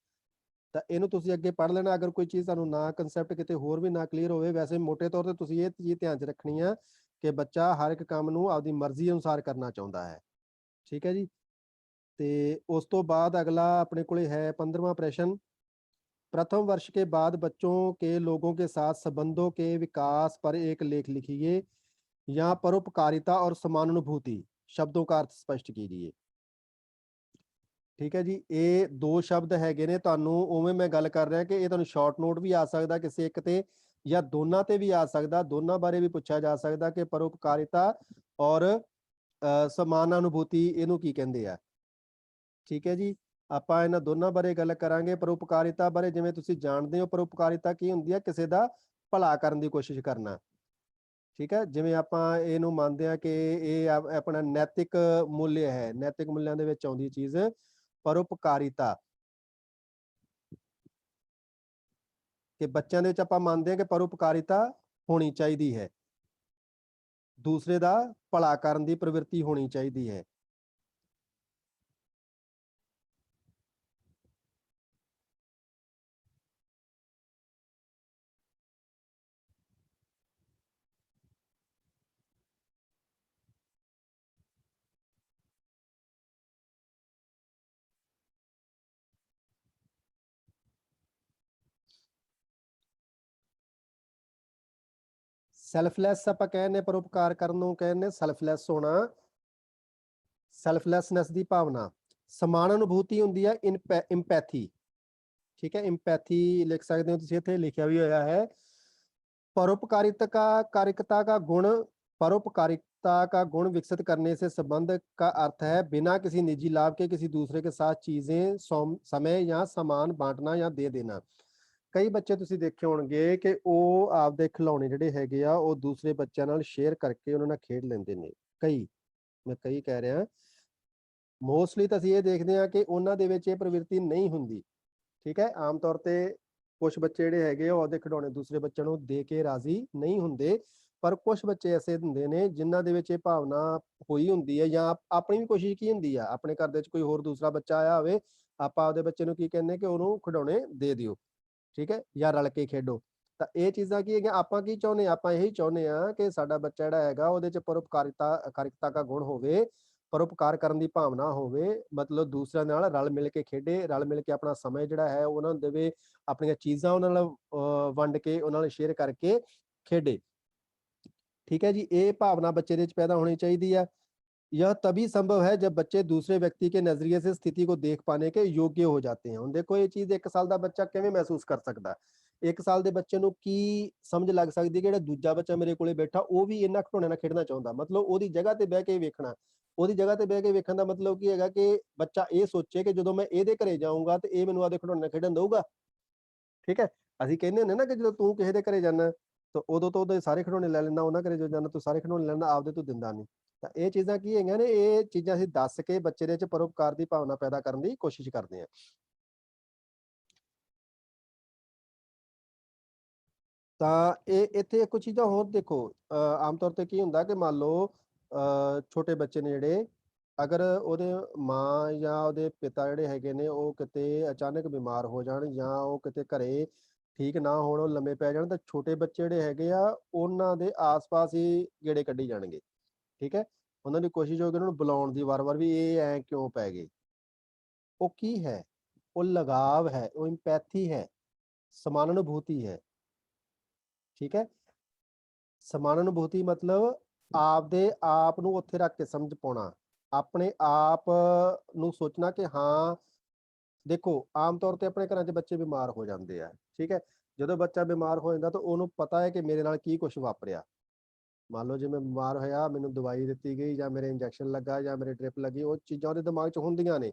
ਤਾਂ ਇਹਨੂੰ ਤੁਸੀਂ ਅੱਗੇ ਪੜ੍ਹ ਲੈਣਾ। ਅਗਰ ਕੋਈ ਚੀਜ਼ ਤੁਹਾਨੂੰ ਨਾ ਕਨਸੈਪਟ ਕਿਤੇ ਹੋਰ ਵੀ ਨਾ ਕਲੀਅਰ ਹੋਵੇ, ਵੈਸੇ ਮੋਟੇ ਤੌਰ ਤੇ ਤੁਸੀਂ ਇਹ ਚੀਜ਼ ਧਿਆਨ 'ਚ ਰੱਖਣੀ ਆ ਕਿ ਬੱਚਾ ਹਰ ਇੱਕ ਕੰਮ ਨੂੰ ਆਪਦੀ ਮਰਜ਼ੀ ਅਨੁਸਾਰ ਕਰਨਾ ਚਾਹੁੰਦਾ ਹੈ। ਠੀਕ ਹੈ ਜੀ। ਤੇ ਉਸ ਤੋਂ ਬਾਅਦ ਅਗਲਾ ਆਪਣੇ ਕੋਲੇ है 15वां प्रश्न। प्रथम वर्ष के बाद बच्चों के लोगों के साथ संबंधों के विकास पर एक लेख लिखिए। यहाँ परोपकारिता और समानुभूति शब्दों का अर्थ स्पष्ट कीजिए। ਠੀਕ ਹੈ ਜੀ। ਇਹ ਦੋ ਸ਼ਬਦ ਹੈਗੇ ਨੇ, ਤੁਹਾਨੂੰ ਉਵੇਂ ਮੈਂ ਗੱਲ ਕਰ ਰਿਹਾ ਕਿ ਇਹ ਤੁਹਾਨੂੰ ਸ਼ਾਰਟ ਨੋਟ ਵੀ ਆ ਸਕਦਾ ਕਿਸੇ ਇੱਕ ਤੇ, ਜਾਂ ਦੋਨਾਂ ਤੇ ਵੀ ਆ ਸਕਦਾ, ਦੋਨਾਂ ਬਾਰੇ ਵੀ ਪੁੱਛਿਆ ਜਾ ਸਕਦਾ ਕਿ ਪਰਉਪਕਾਰਿਤਾ ਔਰ ਸਮਾਨਾਨੁਭੂਤੀ ਇਹਨੂੰ ਕੀ ਕਹਿੰਦੇ ਆ। ਠੀਕ ਹੈ ਜੀ। ਆਪਾਂ ਇਹਨਾਂ ਦੋਨਾਂ ਬਾਰੇ ਗੱਲ ਕਰਾਂਗੇ। ਪਰਉਪਕਾਰਿਤਾ ਬਾਰੇ ਜਿਵੇਂ ਤੁਸੀਂ ਜਾਣਦੇ ਹੋ, ਪਰਉਪਕਾਰਿਤਾ ਕੀ ਹੁੰਦੀ ਹੈ? ਕਿਸੇ ਦਾ ਭਲਾ ਕਰਨ ਦੀ ਕੋਸ਼ਿਸ਼ ਕਰਨਾ। ਠੀਕ ਹੈ, ਜਿਵੇਂ ਆਪਾਂ ਇਹਨੂੰ ਮੰਨਦੇ ਹਾਂ ਕਿ ਇਹ ਆਪਣਾ ਨੈਤਿਕ ਮੁੱਲ ਹੈ, ਨੈਤਿਕ ਮੁੱਲਿਆਂ ਦੇ ਵਿੱਚ ਆਉਂਦੀ ਚੀਜ਼ ਪਰਉਪਕਾਰਿਤਾ। ਕਿ ਬੱਚਿਆਂ ਦੇ ਵਿੱਚ ਆਪਾਂ ਮੰਨਦੇ ਹਾਂ ਕਿ ਪਰਉਪਕਾਰਿਤਾ ਹੋਣੀ ਚਾਹੀਦੀ ਹੈ, ਦੂਸਰੇ ਦਾ ਭਲਾ ਕਰਨ ਦੀ ਪ੍ਰਵਿਰਤੀ ਹੋਣੀ ਚਾਹੀਦੀ ਹੈ। ਸੈਲਫਲੈਸ ਆਪਾਂ ਕਹਿੰਦੇ, ਪਰਉਪਕਾਰ ਕਰਨ ਨੂੰ ਕਹਿੰਦੇ ਸੈਲਫਲੈਸ ਹੋਣਾ, ਸੈਲਫਲੈਸਨੈਸ ਦੀ ਭਾਵਨਾ। ਸਮਾਨਾਨੁਭੂਤੀ ਹੁੰਦੀ ਹੈ ਇੰਪੈਥੀ। ठीक है, एम्पैथी लिख सकते हो तुम, इत्थे लिखा भी होया है। परोपकारिता का गुण, परोपकारिता का गुण विकसित करने से संबंध का अर्थ है बिना किसी निजी लाभ के किसी दूसरे के साथ चीजें समय या सामान बांटना या दे देना। कई बच्चे तुसीं देखे होणगे कि ਉਹ ਆਪਦੇ ਖਿਡੌਣੇ ਜਿਹੜੇ ਹੈਗੇ ਆ ਉਹ ਦੂਸਰੇ ਬੱਚਿਆਂ ਨਾਲ ਸ਼ੇਅਰ ਕਰਕੇ ਉਹਨਾਂ ਨਾਲ ਖੇਡ ਲੈਂਦੇ ਨੇ। ਕਈ, ਮੈਂ ਕਈ ਕਹਿ ਰਿਹਾ, ਮੋਸਟਲੀ ਤਾਂ ਅਸੀਂ ਇਹ ਦੇਖਦੇ ਹਾਂ ਕਿ ਉਹਨਾਂ ਦੇ ਵਿੱਚ ਇਹ ਪ੍ਰਵਿਰਤੀ ਨਹੀਂ ਹੁੰਦੀ। ਠੀਕ ਹੈ, ਆਮ ਤੌਰ ਤੇ ਕੁਝ ਬੱਚੇ ਜਿਹੜੇ ਹੈਗੇ ਉਹ ਆਪਦੇ ਖਿਡੌਣੇ ਦੂਸਰੇ ਬੱਚਿਆਂ ਨੂੰ ਦੇ ਕੇ ਰਾਜ਼ੀ ਨਹੀਂ ਹੁੰਦੇ, ਪਰ ਕੁਝ ਬੱਚੇ ਐਸੇ ਹੁੰਦੇ ਨੇ ਜਿਨ੍ਹਾਂ ਦੇ ਵਿੱਚ ਇਹ ਭਾਵਨਾ ਹੋਈ ਹੁੰਦੀ ਹੈ, ਜਾਂ ਆਪਣੀ ਵੀ ਕੋਸ਼ਿਸ਼ ਕੀ ਹੁੰਦੀ ਆ, ਆਪਣੇ ਘਰ ਦੇ ਵਿੱਚ ਕੋਈ ਹੋਰ ਦੂਸਰਾ ਬੱਚਾ ਆਇਆ ਹੋਵੇ, ਆਪਾਂ ਆਪਦੇ ਬੱਚੇ ਨੂੰ ਕੀ ਕਹਿੰਦੇ ਕਿ ਉਹਨੂੰ ਖਿਡੌਣੇ ਦੇ ਦਿਓ, ਠੀਕ ਹੈ, ਜਾਂ ਰਲ ਕੇ ਖੇਡੋ। ਤਾਂ ਇਹ ਚੀਜ਼ਾਂ ਕੀ ਹੈਗੀਆਂ, ਆਪਾਂ ਕੀ ਚਾਹੁੰਦੇ ਹਾਂ? ਆਪਾਂ ਇਹੀ ਚਾਹੁੰਦੇ ਹਾਂ ਕਿ ਸਾਡਾ ਬੱਚਾ ਜਿਹੜਾ ਹੈਗਾ ਉਹਦੇ ਚ ਪਰਉਪਕਾਰਿਤਾ ਦਾ ਗੁਣ ਹੋਵੇ, ਪਰਉਪਕਾਰ ਕਰਨ ਦੀ ਭਾਵਨਾ ਹੋਵੇ, ਮਤਲਬ ਦੂਸਰਿਆਂ ਨਾਲ ਰਲ ਮਿਲ ਕੇ ਖੇਡੇ, ਰਲ ਮਿਲ ਕੇ ਆਪਣਾ ਸਮਾਂ ਜਿਹੜਾ ਹੈ ਉਹਨਾਂ ਨੂੰ ਦੇਵੇ, ਆਪਣੀਆਂ ਚੀਜ਼ਾਂ ਉਹਨਾਂ ਨਾਲ ਵੰਡ ਕੇ, ਉਹਨਾਂ ਨਾਲ ਸ਼ੇਅਰ ਕਰਕੇ ਖੇਡੇ। ठीक है जी, ये भावना बच्चे ਦੇ ਵਿੱਚ पैदा होनी चाहिए है। यह तभी संभव है जब बच्चे दूसरे व्यक्ति के नजरिए से स्थिति को देख पाने के योग्य हो जाते हैं। ਹੁਣ ਦੇਖੋ ਇਹ ਚੀਜ਼ 1 ਸਾਲ ਦਾ ਬੱਚਾ ਕਿਵੇਂ ਮਹਿਸੂਸ ਕਰ ਸਕਦਾ? 1 ਸਾਲ ਦੇ ਬੱਚੇ ਨੂੰ ਕੀ ਸਮਝ ਲੱਗ ਸਕਦੀ ਹੈ ਕਿ ਜਿਹੜਾ ਦੂਜਾ ਬੱਚਾ ਮੇਰੇ ਕੋਲੇ ਬੈਠਾ ਉਹ ਵੀ ਇਹਨਾਂ ਖਿਡੌਣਿਆਂ ਨਾਲ ਖੇਡਣਾ ਚਾਹੁੰਦਾ, ਮਤਲਬ ਉਹਦੀ ਜਗ੍ਹਾ ਤੇ ਬਹਿ ਕੇ ਵੇਖਣਾ। ਉਹਦੀ ਜਗ੍ਹਾ ਤੇ ਬਹਿ ਕੇ ਵੇਖਣ ਦਾ ਮਤਲਬ ਕੀ ਹੈਗਾ ਕਿ ਬੱਚਾ ਇਹ ਸੋਚੇ ਕਿ ਜਦੋਂ ਮੈਂ ਇਹਦੇ ਘਰੇ ਜਾਊਂਗਾ ਤੇ ਇਹ ਮੈਨੂੰ ਆਪਦੇ ਖਿਡੌਣੇ ਨਾਲ ਖੇਡਣ ਦਊਗਾ। ਠੀਕ ਹੈ, ਅਸੀਂ ਕਹਿੰਦੇ ਹੁੰਦੇ ਨਾ ਕਿ ਜਦੋਂ ਤੂੰ ਕਿਸੇ ਦੇ ਘਰੇ ਜਾਣਾ ਤਾਂ ਉਦੋਂ ਤੋਂ ਉਹਦੇ ਸਾਰੇ ਖਿਡੌਣੇ ਲੈ ਲੈਂਦਾ, ਉਹਨਾਂ ਘਰੇ ਜਦੋਂ ਜਾਣਾ ਤੂੰ ਸਾਰੇ ਖਿਡੌਣੇ ਲੈ ਲੈਂਦਾ, ਆਪਦੇ ਤੂੰ ਦਿੰਦਾ ਨਹੀਂ। ਤਾਂ ਇਹ ਚੀਜ਼ਾਂ ਕੀ ਹੈਗੀਆਂ ਨੇ? ਇਹ ਚੀਜ਼ਾਂ ਅਸੀਂ ਦੱਸ ਕੇ ਬੱਚੇ ਦੇ ਵਿੱਚ ਪਰਉਪਕਾਰ ਦੀ ਭਾਵਨਾ ਪੈਦਾ ਕਰਨ ਦੀ ਕੋਸ਼ਿਸ਼ ਕਰਦੇ ਹਾਂ। ਤਾਂ ਇਹ ਇੱਥੇ ਕੁਝ ਚੀਜ਼ਾਂ ਹੋਰ ਦੇਖੋ, ਆਮ ਤੌਰ ਤੇ ਕੀ ਹੁੰਦਾ ਕਿ ਮੰਨ ਲਓ ਛੋਟੇ ਬੱਚੇ ਨੇ ਜਿਹੜੇ, ਅਗਰ ਉਹਦੇ ਮਾਂ ਜਾਂ ਉਹਦੇ ਪਿਤਾ ਜਿਹੜੇ ਹੈਗੇ ਨੇ ਉਹ ਕਿਤੇ ਅਚਾਨਕ ਬਿਮਾਰ ਹੋ ਜਾਣ, ਜਾਂ ਉਹ ਕਿਤੇ ਘਰੇ ਠੀਕ ਨਾ ਹੋਣ, ਉਹ ਲੰਮੇ ਪੈ ਜਾਣ, ਤਾਂ ਛੋਟੇ ਬੱਚੇ ਜਿਹੜੇ ਹੈਗੇ ਆ ਉਹਨਾਂ ਦੇ ਆਸ-ਪਾਸ ਹੀ ਗੇੜੇ ਕੱਢੀ ਜਾਣਗੇ। ਠੀਕ ਹੈ, ਉਹਨਾਂ ਦੀ ਕੋਸ਼ਿਸ਼ ਹੋਊਗੀ ਉਹਨਾਂ ਨੂੰ ਬੁਲਾਉਣ ਦੀ ਵਾਰ-ਵਾਰ, ਵੀ ਇਹ ਐ ਕਿਉਂ ਪੈ ਗਏ। ਉਹ ਕੀ ਹੈ? ਉਹ ਲਗਾਵ ਹੈ, ਉਹ ਇੰਪੈਥੀ ਹੈ, ਸਮਾਨਾਨੁਭੂਤੀ ਹੈ। ਠੀਕ ਹੈ, ਸਮਾਨਾਨੁਭੂਤੀ ਮਤਲਬ ਆਪਦੇ ਆਪ ਨੂੰ ਉੱਥੇ ਰੱਖ ਕੇ ਸਮਝ ਪਾਉਣਾ, ਆਪਣੇ ਆਪ ਨੂੰ ਸੋਚਣਾ ਕਿ ਹਾਂ ਦੇਖੋ, ਆਮ ਤੌਰ ਤੇ ਆਪਣੇ ਘਰਾਂ 'ਚ ਬੱਚੇ ਬਿਮਾਰ ਹੋ ਜਾਂਦੇ ਆ। ਠੀਕ ਹੈ, ਜਦੋਂ ਬੱਚਾ ਬਿਮਾਰ ਹੋ ਜਾਂਦਾ ਤਾਂ ਉਹਨੂੰ ਪਤਾ ਹੈ ਕਿ ਮੇਰੇ ਨਾਲ ਕੀ ਕੁਛ ਵਾਪਰਿਆ। ਮੰਨ ਲਓ ਜੇ ਮੈਂ ਬਿਮਾਰ ਹੋਇਆ, ਮੈਨੂੰ ਦਵਾਈ ਦਿੱਤੀ ਗਈ ਜਾਂ ਮੇਰੇ ਇੰਜੈਕਸ਼ਨ ਲੱਗਾ ਜਾਂ ਮੇਰੇ ਡ੍ਰਿਪ ਲੱਗੀ, ਉਹ ਚੀਜ਼ਾਂ ਉਹਦੇ ਦਿਮਾਗ 'ਚ ਹੁੰਦੀਆਂ ਨੇ।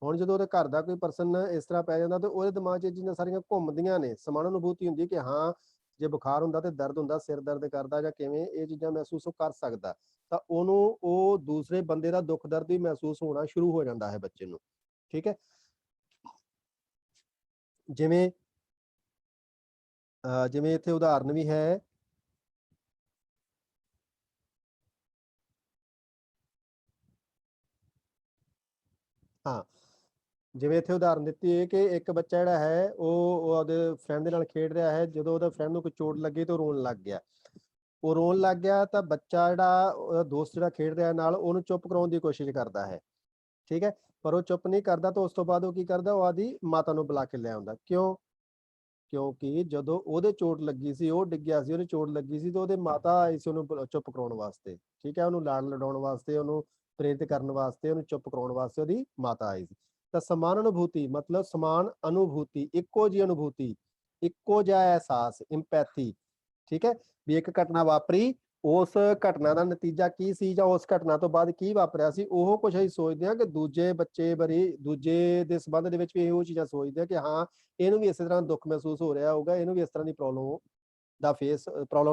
ਹੁਣ ਜਦੋਂ ਉਹਦੇ ਘਰ ਦਾ ਕੋਈ ਪਰਸਨ ਇਸ ਤਰ੍ਹਾਂ ਪੈ ਜਾਂਦਾ ਤਾਂ ਉਹਦੇ ਦਿਮਾਗ 'ਚ ਇਹ ਚੀਜ਼ਾਂ ਸਾਰੀਆਂ ਘੁੰਮਦੀਆਂ ਨੇ। ਸਮਾਨਾਨੁਭੂਤੀ ਹੁੰਦੀ ਕਿ ਹਾਂ, ਜੇ ਬੁਖਾਰ ਹੁੰਦਾ ਤੇ ਦਰਦ ਹੁੰਦਾ, ਸਿਰ ਦਰਦ ਕਰਦਾ ਜਾਂ ਕਿਵੇਂ, ਇਹ ਚੀਜ਼ਾਂ ਮਹਿਸੂਸ ਉਹ ਕਰ ਸਕਦਾ। ਤਾਂ ਉਹਨੂੰ ਉਹ ਦੂਸਰੇ ਬੰਦੇ ਦਾ ਦੁੱਖ ਦਰਦ ਵੀ ਮਹਿਸੂਸ ਹੋਣਾ ਸ਼ੁਰੂ ਹੋ ਜਾਂਦਾ ਹੈ ਬੱਚੇ ਨੂੰ। ਠੀਕ ਹੈ, ਜਿਵੇਂ ਜਿਵੇਂ ਇੱਥੇ ਉਦਾਹਰਨ ਵੀ ਹੈ। ਹਾਂ, ਜਿਵੇਂ ਇੱਥੇ ਉਦਾਹਰਨ ਦਿੱਤੀ ਹੈ ਕਿ ਇੱਕ ਬੱਚਾ ਜਿਹੜਾ ਹੈ ਉਹ ਉਹਦੇ ਫਰੈਂਡ ਦੇ ਨਾਲ ਖੇਡ ਰਿਹਾ ਹੈ, ਜਦੋਂ ਉਹਦਾ ਫਰੈਂਡ ਨੂੰ ਕੋਈ ਚੋਟ ਲੱਗੀ ਤਾਂ ਉਹ ਰੋਣ ਲੱਗ ਗਿਆ। ਉਹ ਰੋਣ ਲੱਗ ਗਿਆ ਤਾਂ ਬੱਚਾ ਜਿਹੜਾ ਉਹਦਾ ਦੋਸਤ ਜਿਹੜਾ ਖੇਡ ਰਿਹਾ ਨਾਲ, ਉਹਨੂੰ ਚੁੱਪ ਕਰਾਉਣ ਦੀ ਕੋਸ਼ਿਸ਼ ਕਰਦਾ ਹੈ। ਠੀਕ ਹੈ, ਪਰ ਉਹ ਚੁੱਪ ਨਹੀਂ ਕਰਦਾ, ਤਾਂ ਉਸ ਤੋਂ ਬਾਅਦ ਉਹ ਕੀ ਕਰਦਾ, ਉਹ ਆਦੀ ਮਾਤਾ ਨੂੰ ਬੁਲਾ ਕੇ ਲੈ ਆਉਂਦਾ। ਕਿਉਂ? ਕਿਉਂਕਿ ਜਦੋਂ ਉਹਦੇ ਚੋਟ ਲੱਗੀ ਸੀ, ਉਹ ਡਿੱਗਿਆ ਸੀ, ਉਹਦੇ ਚੋਟ ਲੱਗੀ ਸੀ, ਤਾਂ ਉਹਦੇ ਮਾਤਾ ਆਈ ਸੀ ਉਹਨੂੰ ਚੁੱਪ ਕਰਾਉਣ ਵਾਸਤੇ। ਠੀਕ ਹੈ, ਉਹਨੂੰ ਲਾਡ ਲਡਾਉਣ ਵਾਸਤੇ, ਉਹਨੂੰ ਪ੍ਰੇਰਿਤ ਕਰਨ ਵਾਸਤੇ, ਉਹਨੂੰ ਚੁੱਪ ਕਰਾਉਣ ਵਾਸਤੇ ਉਹਦੀ ਮਾਤਾ ਆਈ ਸੀ। ਤਾਂ ਸਮਾਨ ਅਨੁਭੂਤੀ ਮਤਲਬ ਸਮਾਨ ਅਨੁਭੂਤੀ, ਇੱਕੋ ਜਿਹੀ ਅਨੁਭੂਤੀ, ਇੱਕੋ ਜਿਹਾ ਅਹਿਸਾਸ, ਇੰਪੈਥੀ। ਠੀਕ ਹੈ, ਵੀ ਇੱਕ ਘਟਨਾ ਵਾਪਰੀ, ਉਸ ਘਟਨਾ ਦਾ ਨਤੀਜਾ ਕੀ ਸੀ ਜਾਂ ਉਸ ਘਟਨਾ ਤੋਂ ਬਾਅਦ ਕੀ ਵਾਪਰਿਆ ਸੀ, ਉਹ ਕੁਝ ਅਸੀਂ ਸੋਚਦੇ ਹਾਂ ਕਿ ਦੂਜੇ ਬੱਚੇ ਬਾਰੇ, ਦੂਜੇ ਦੇ ਸੰਬੰਧ ਦੇ ਵਿੱਚ ਵੀ ਇਹੋ ਚੀਜ਼ਾਂ ਸੋਚਦੇ ਆ ਕਿ ਹਾਂ ਇਹਨੂੰ ਵੀ ਇਸੇ ਤਰ੍ਹਾਂ ਦੁੱਖ ਮਹਿਸੂਸ ਹੋ ਰਿਹਾ ਹੋਊਗਾ, ਇਹਨੂੰ ਵੀ ਇਸ ਤਰ੍ਹਾਂ ਦੀ ਪ੍ਰੋਬਲਮ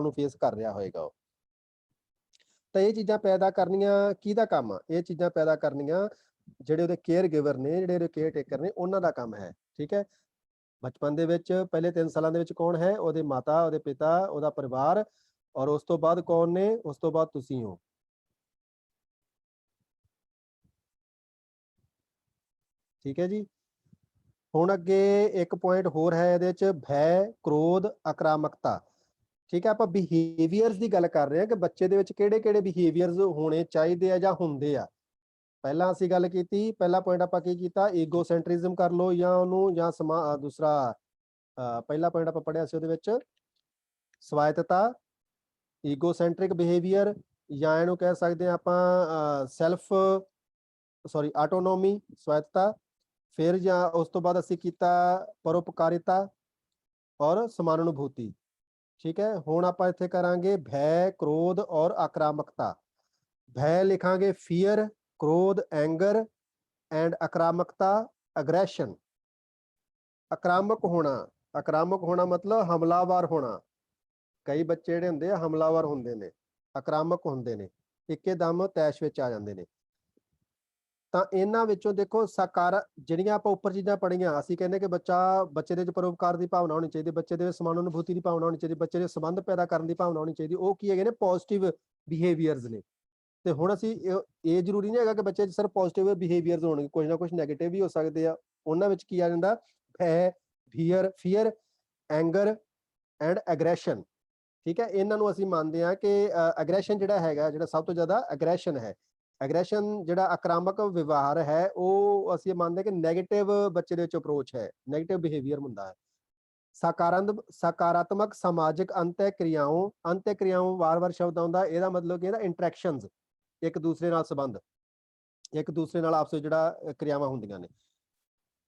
ਨੂੰ ਫੇਸ ਕਰ ਰਿਹਾ ਹੋਏਗਾ ਉਹ। ਤਾਂ ਇਹ ਚੀਜ਼ਾਂ ਪੈਦਾ ਕਰਨੀਆਂ ਕਿਹਦਾ ਕੰਮ ਆ? ਇਹ ਚੀਜ਼ਾਂ ਪੈਦਾ ਕਰਨੀਆਂ ਜਿਹੜੇ ਉਹਦੇ ਕੇਅਰ ਗਿਵਰ ਨੇ, ਜਿਹੜੇ ਉਹਦੇ ਕੇਅਰ ਟੇਕਰ ਨੇ, ਉਹਨਾਂ ਦਾ ਕੰਮ ਹੈ। ਠੀਕ ਹੈ, ਬਚਪਨ ਦੇ ਵਿੱਚ ਪਹਿਲੇ 3 ਸਾਲਾਂ ਦੇ ਵਿੱਚ ਕੌਣ ਹੈ? ਉਹਦੇ ਮਾਤਾ, ਉਹਦੇ ਪਿਤਾ, ਉਹਦਾ ਪਰਿਵਾਰ, ਔਰ ਉਸ ਤੋਂ ਬਾਅਦ ਕੌਣ ਨੇ? ਉਸ ਤੋਂ ਬਾਅਦ ਤੁਸੀਂ ਹੋ। ਠੀਕ ਹੈ ਜੀ। ਹੁਣ ਅੱਗੇ ਇੱਕ ਪੁਆਇੰਟ ਹੋਰ ਹੈ ਇਹਦੇ ਚ, ਭੈ, ਕ੍ਰੋਧ, ਆਕਰਾਮਕਤਾ। ਠੀਕ ਹੈ, ਆਪਾਂ ਬਿਹੇਵੀਅਰਸ ਦੀ ਗੱਲ ਕਰ ਰਹੇ ਹਾਂ ਕਿ ਬੱਚੇ ਦੇ ਵਿੱਚ ਕਿਹੜੇ ਕਿਹੜੇ ਬਿਹੇਵੀਅਰਸ ਹੋਣੇ ਚਾਹੀਦੇ ਆ ਜਾਂ ਹੁੰਦੇ ਆ। ਪਹਿਲਾਂ ਅਸੀਂ ਗੱਲ ਕੀਤੀ, ਪਹਿਲਾ ਪੁਆਇੰਟ ਆਪਾਂ ਕੀ ਕੀਤਾ? ਈਗੋਸੈਂਟਰਿਜ਼ਮ ਕਰ ਲਓ, ਜਾਂ ਉਹਨੂੰ, ਜਾਂ ਦੂਸਰਾ ਪਹਿਲਾ ਪੁਆਇੰਟ ਆਪਾਂ ਪੜ੍ਹਿਆ ਸੀ ਉਹਦੇ ਵਿੱਚ ਸਵਾਇਤਤਾ, ਈਗੋਸੈਂਟਰਿਕ ਬਿਹੇਵੀਅਰ, ਜਾਂ ਇਹਨੂੰ ਕਹਿ ਸਕਦੇ ਹਾਂ ਆਪਾਂ ਆਟੋਨੋਮੀ, ਸਵਾਇਤਤਾ। ਫਿਰ ਜਾਂ ਉਸ ਤੋਂ ਬਾਅਦ ਅਸੀਂ ਕੀਤਾ ਪਰਉਪਕਾਰਿਤਾ ਔਰ ਸਮਾਨਾਨੁਭੂਤੀ। ਠੀਕ ਹੈ, ਹੁਣ ਆਪਾਂ ਇੱਥੇ ਕਰਾਂਗੇ ਭੈ, ਕ੍ਰੋਧ ਔਰ ਆਕਰਾਮਕਤਾ। ਭੈ ਲਿਖਾਂਗੇ ਫੀਅਰ, ਕ੍ਰੋਧ ਐਂਗਰ, ਐਂਡ ਆਕਰਾਮਕਤਾ ਅਗਰੈਸ਼ਨ। ਆਕਰਾਮਕ ਹੋਣਾ ਮਤਲਬ ਹਮਲਾਵਰ ਹੋਣਾ। ਕਈ ਬੱਚੇ ਜਿਹੜੇ ਹੁੰਦੇ ਆ ਹਮਲਾਵਰ ਹੁੰਦੇ ਨੇ, ਆਕਰਾਮਕ ਹੁੰਦੇ ਨੇ, ਇੱਕਦਮ ਤੈਸ਼ ਵਿੱਚ ਆ ਜਾਂਦੇ ਨੇ। ਤਾਂ ਇਹਨਾਂ ਵਿੱਚੋਂ ਦੇਖੋ ਜਿਹੜੀਆਂ ਆਪਾਂ ਉੱਪਰ ਚੀਜ਼ਾਂ ਪੜ੍ਹੀਆਂ, ਅਸੀਂ ਕਹਿੰਦੇ ਕਿ ਬੱਚੇ ਦੇ ਵਿੱਚ ਪਰਉਪਕਾਰ ਦੀ ਭਾਵਨਾ ਹੋਣੀ ਚਾਹੀਦੀ, ਬੱਚੇ ਦੇ ਵਿੱਚ ਸਮਾਨਾਨੁਭੂਤੀ ਦੀ ਭਾਵਨਾ ਹੋਣੀ ਚਾਹੀਦੀ, ਬੱਚੇ ਦੇ ਸੰਬੰਧ ਪੈਦਾ ਕਰਨ ਦੀ ਭਾਵਨਾ ਹੋਣੀ ਚਾਹੀਦੀ। ਉਹ ਕੀ ਹੈਗੇ ਨੇ? ਪੋਜ਼ਿਟਿਵ ਬਿਹੇਵੀਅਰਸ ਨੇ। ਤੇ ਹੁਣ ਅਸੀਂ ਇਹ ਜ਼ਰੂਰੀ ਨਹੀਂ ਹੈਗਾ ਕਿ ਬੱਚੇ 'ਚ ਸਿਰਫ ਪੋਜ਼ਿਟਿਵ ਬਿਹੇਵੀਅਰਸ ਹੋਣਗੇ, ਕੁਝ ਨਾ ਕੁਝ ਨੈਗੇਟਿਵ ਵੀ ਹੋ ਸਕਦੇ ਆ। ਉਹਨਾਂ ਵਿੱਚ ਕੀ ਆ ਜਾਂਦਾ? ਭੈ, ਫੀਅਰ, ਐਂਗਰ ਐਂਡ ਐਗਰੈਸ਼ਨ। ਠੀਕ ਹੈ, ਇਹਨਾਂ ਨੂੰ ਅਸੀਂ ਮੰਨਦੇ ਹਾਂ ਕਿ ਐਗਰੈਸ਼ਨ ਜਿਹੜਾ ਹੈਗਾ, ਜਿਹੜਾ ਸਭ ਤੋਂ ਜ਼ਿਆਦਾ ਐਗਰੈਸ਼ਨ ਹੈ, ਐਗਰੈਸ਼ਨ ਜਿਹੜਾ ਆਕਰਾਮਕ ਵਿਵਹਾਰ ਹੈ, ਉਹ ਅਸੀਂ ਮੰਨਦੇ ਕਿ ਨੈਗੇਟਿਵ ਬੱਚੇ ਦੇ ਵਿੱਚ ਅਪਰੋਚ ਹੈ, ਨੈਗੇਟਿਵ ਬਿਹੇਵੀਅਰ ਹੁੰਦਾ ਹੈ। ਸਕਾਰਾਤਮਕ ਸਮਾਜਿਕ ਅੰਤਿਕ੍ਰਿਆਵਾਂ ਵਾਰ-ਵਾਰ ਸ਼ਬਦ ਆਉਂਦਾ, ਇਹਦਾ ਮਤਲਬ ਕੀ ਹੈ? ਇੰਟਰੈਕਸ਼ਨਸ, ਇੱਕ ਦੂਸਰੇ ਨਾਲ ਸੰਬੰਧ, ਇੱਕ ਦੂਸਰੇ ਨਾਲ ਆਪਸ ਵਿੱਚ ਜਿਹੜਾ क्रियावां ਹੁੰਦੀਆਂ ਨੇ।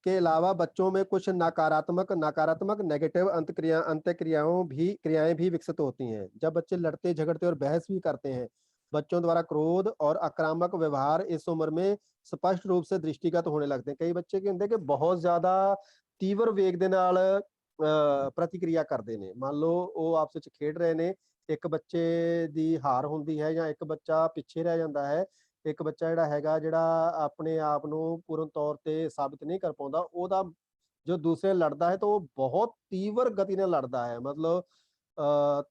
के अलावा बच्चों में कुछ नकारात्मक नेगेटिव क्रियाएं भी विकसित होती हैं। जब बच्चे लड़ते झगड़ते और बहस भी करते हैं, बच्चों द्वारा क्रोध और आक्रामक व्यवहार इस उम्र में स्पष्ट रूप से दृष्टिगत होने लगते हैं। कई बच्चे की होंगे कि बहुत ज्यादा तीव्र वेग ਦੇ ਨਾਲ ਪ੍ਰਤੀਕਿਰਿਆ ਕਰਦੇ ਨੇ। ਮੰਨ ਲਓ ਉਹ ਆਪਸ ਵਿੱਚ ਖੇਡ ਰਹੇ ਨੇ, ਇੱਕ ਬੱਚੇ ਦੀ ਹਾਰ ਹੁੰਦੀ ਹੈ ਜਾਂ ਇੱਕ ਬੱਚਾ ਪਿੱਛੇ ਰਹਿ ਜਾਂਦਾ ਹੈ, ਇੱਕ ਬੱਚਾ ਜਿਹੜਾ ਹੈਗਾ, ਜਿਹੜਾ ਆਪਣੇ ਆਪ ਨੂੰ ਪੂਰਨ ਤੌਰ ਤੇ ਸਾਬਿਤ ਨਹੀਂ ਕਰ ਪਾਉਂਦਾ, ਉਹਦਾ ਜੋ ਦੂਸਰੇ ਲੜਦਾ ਹੈ ਤਾਂ ਉਹ ਬਹੁਤ ਤੀਵਰ ਗਤੀ ਨਾਲ ਲੜਦਾ ਹੈ। ਮਤਲਬ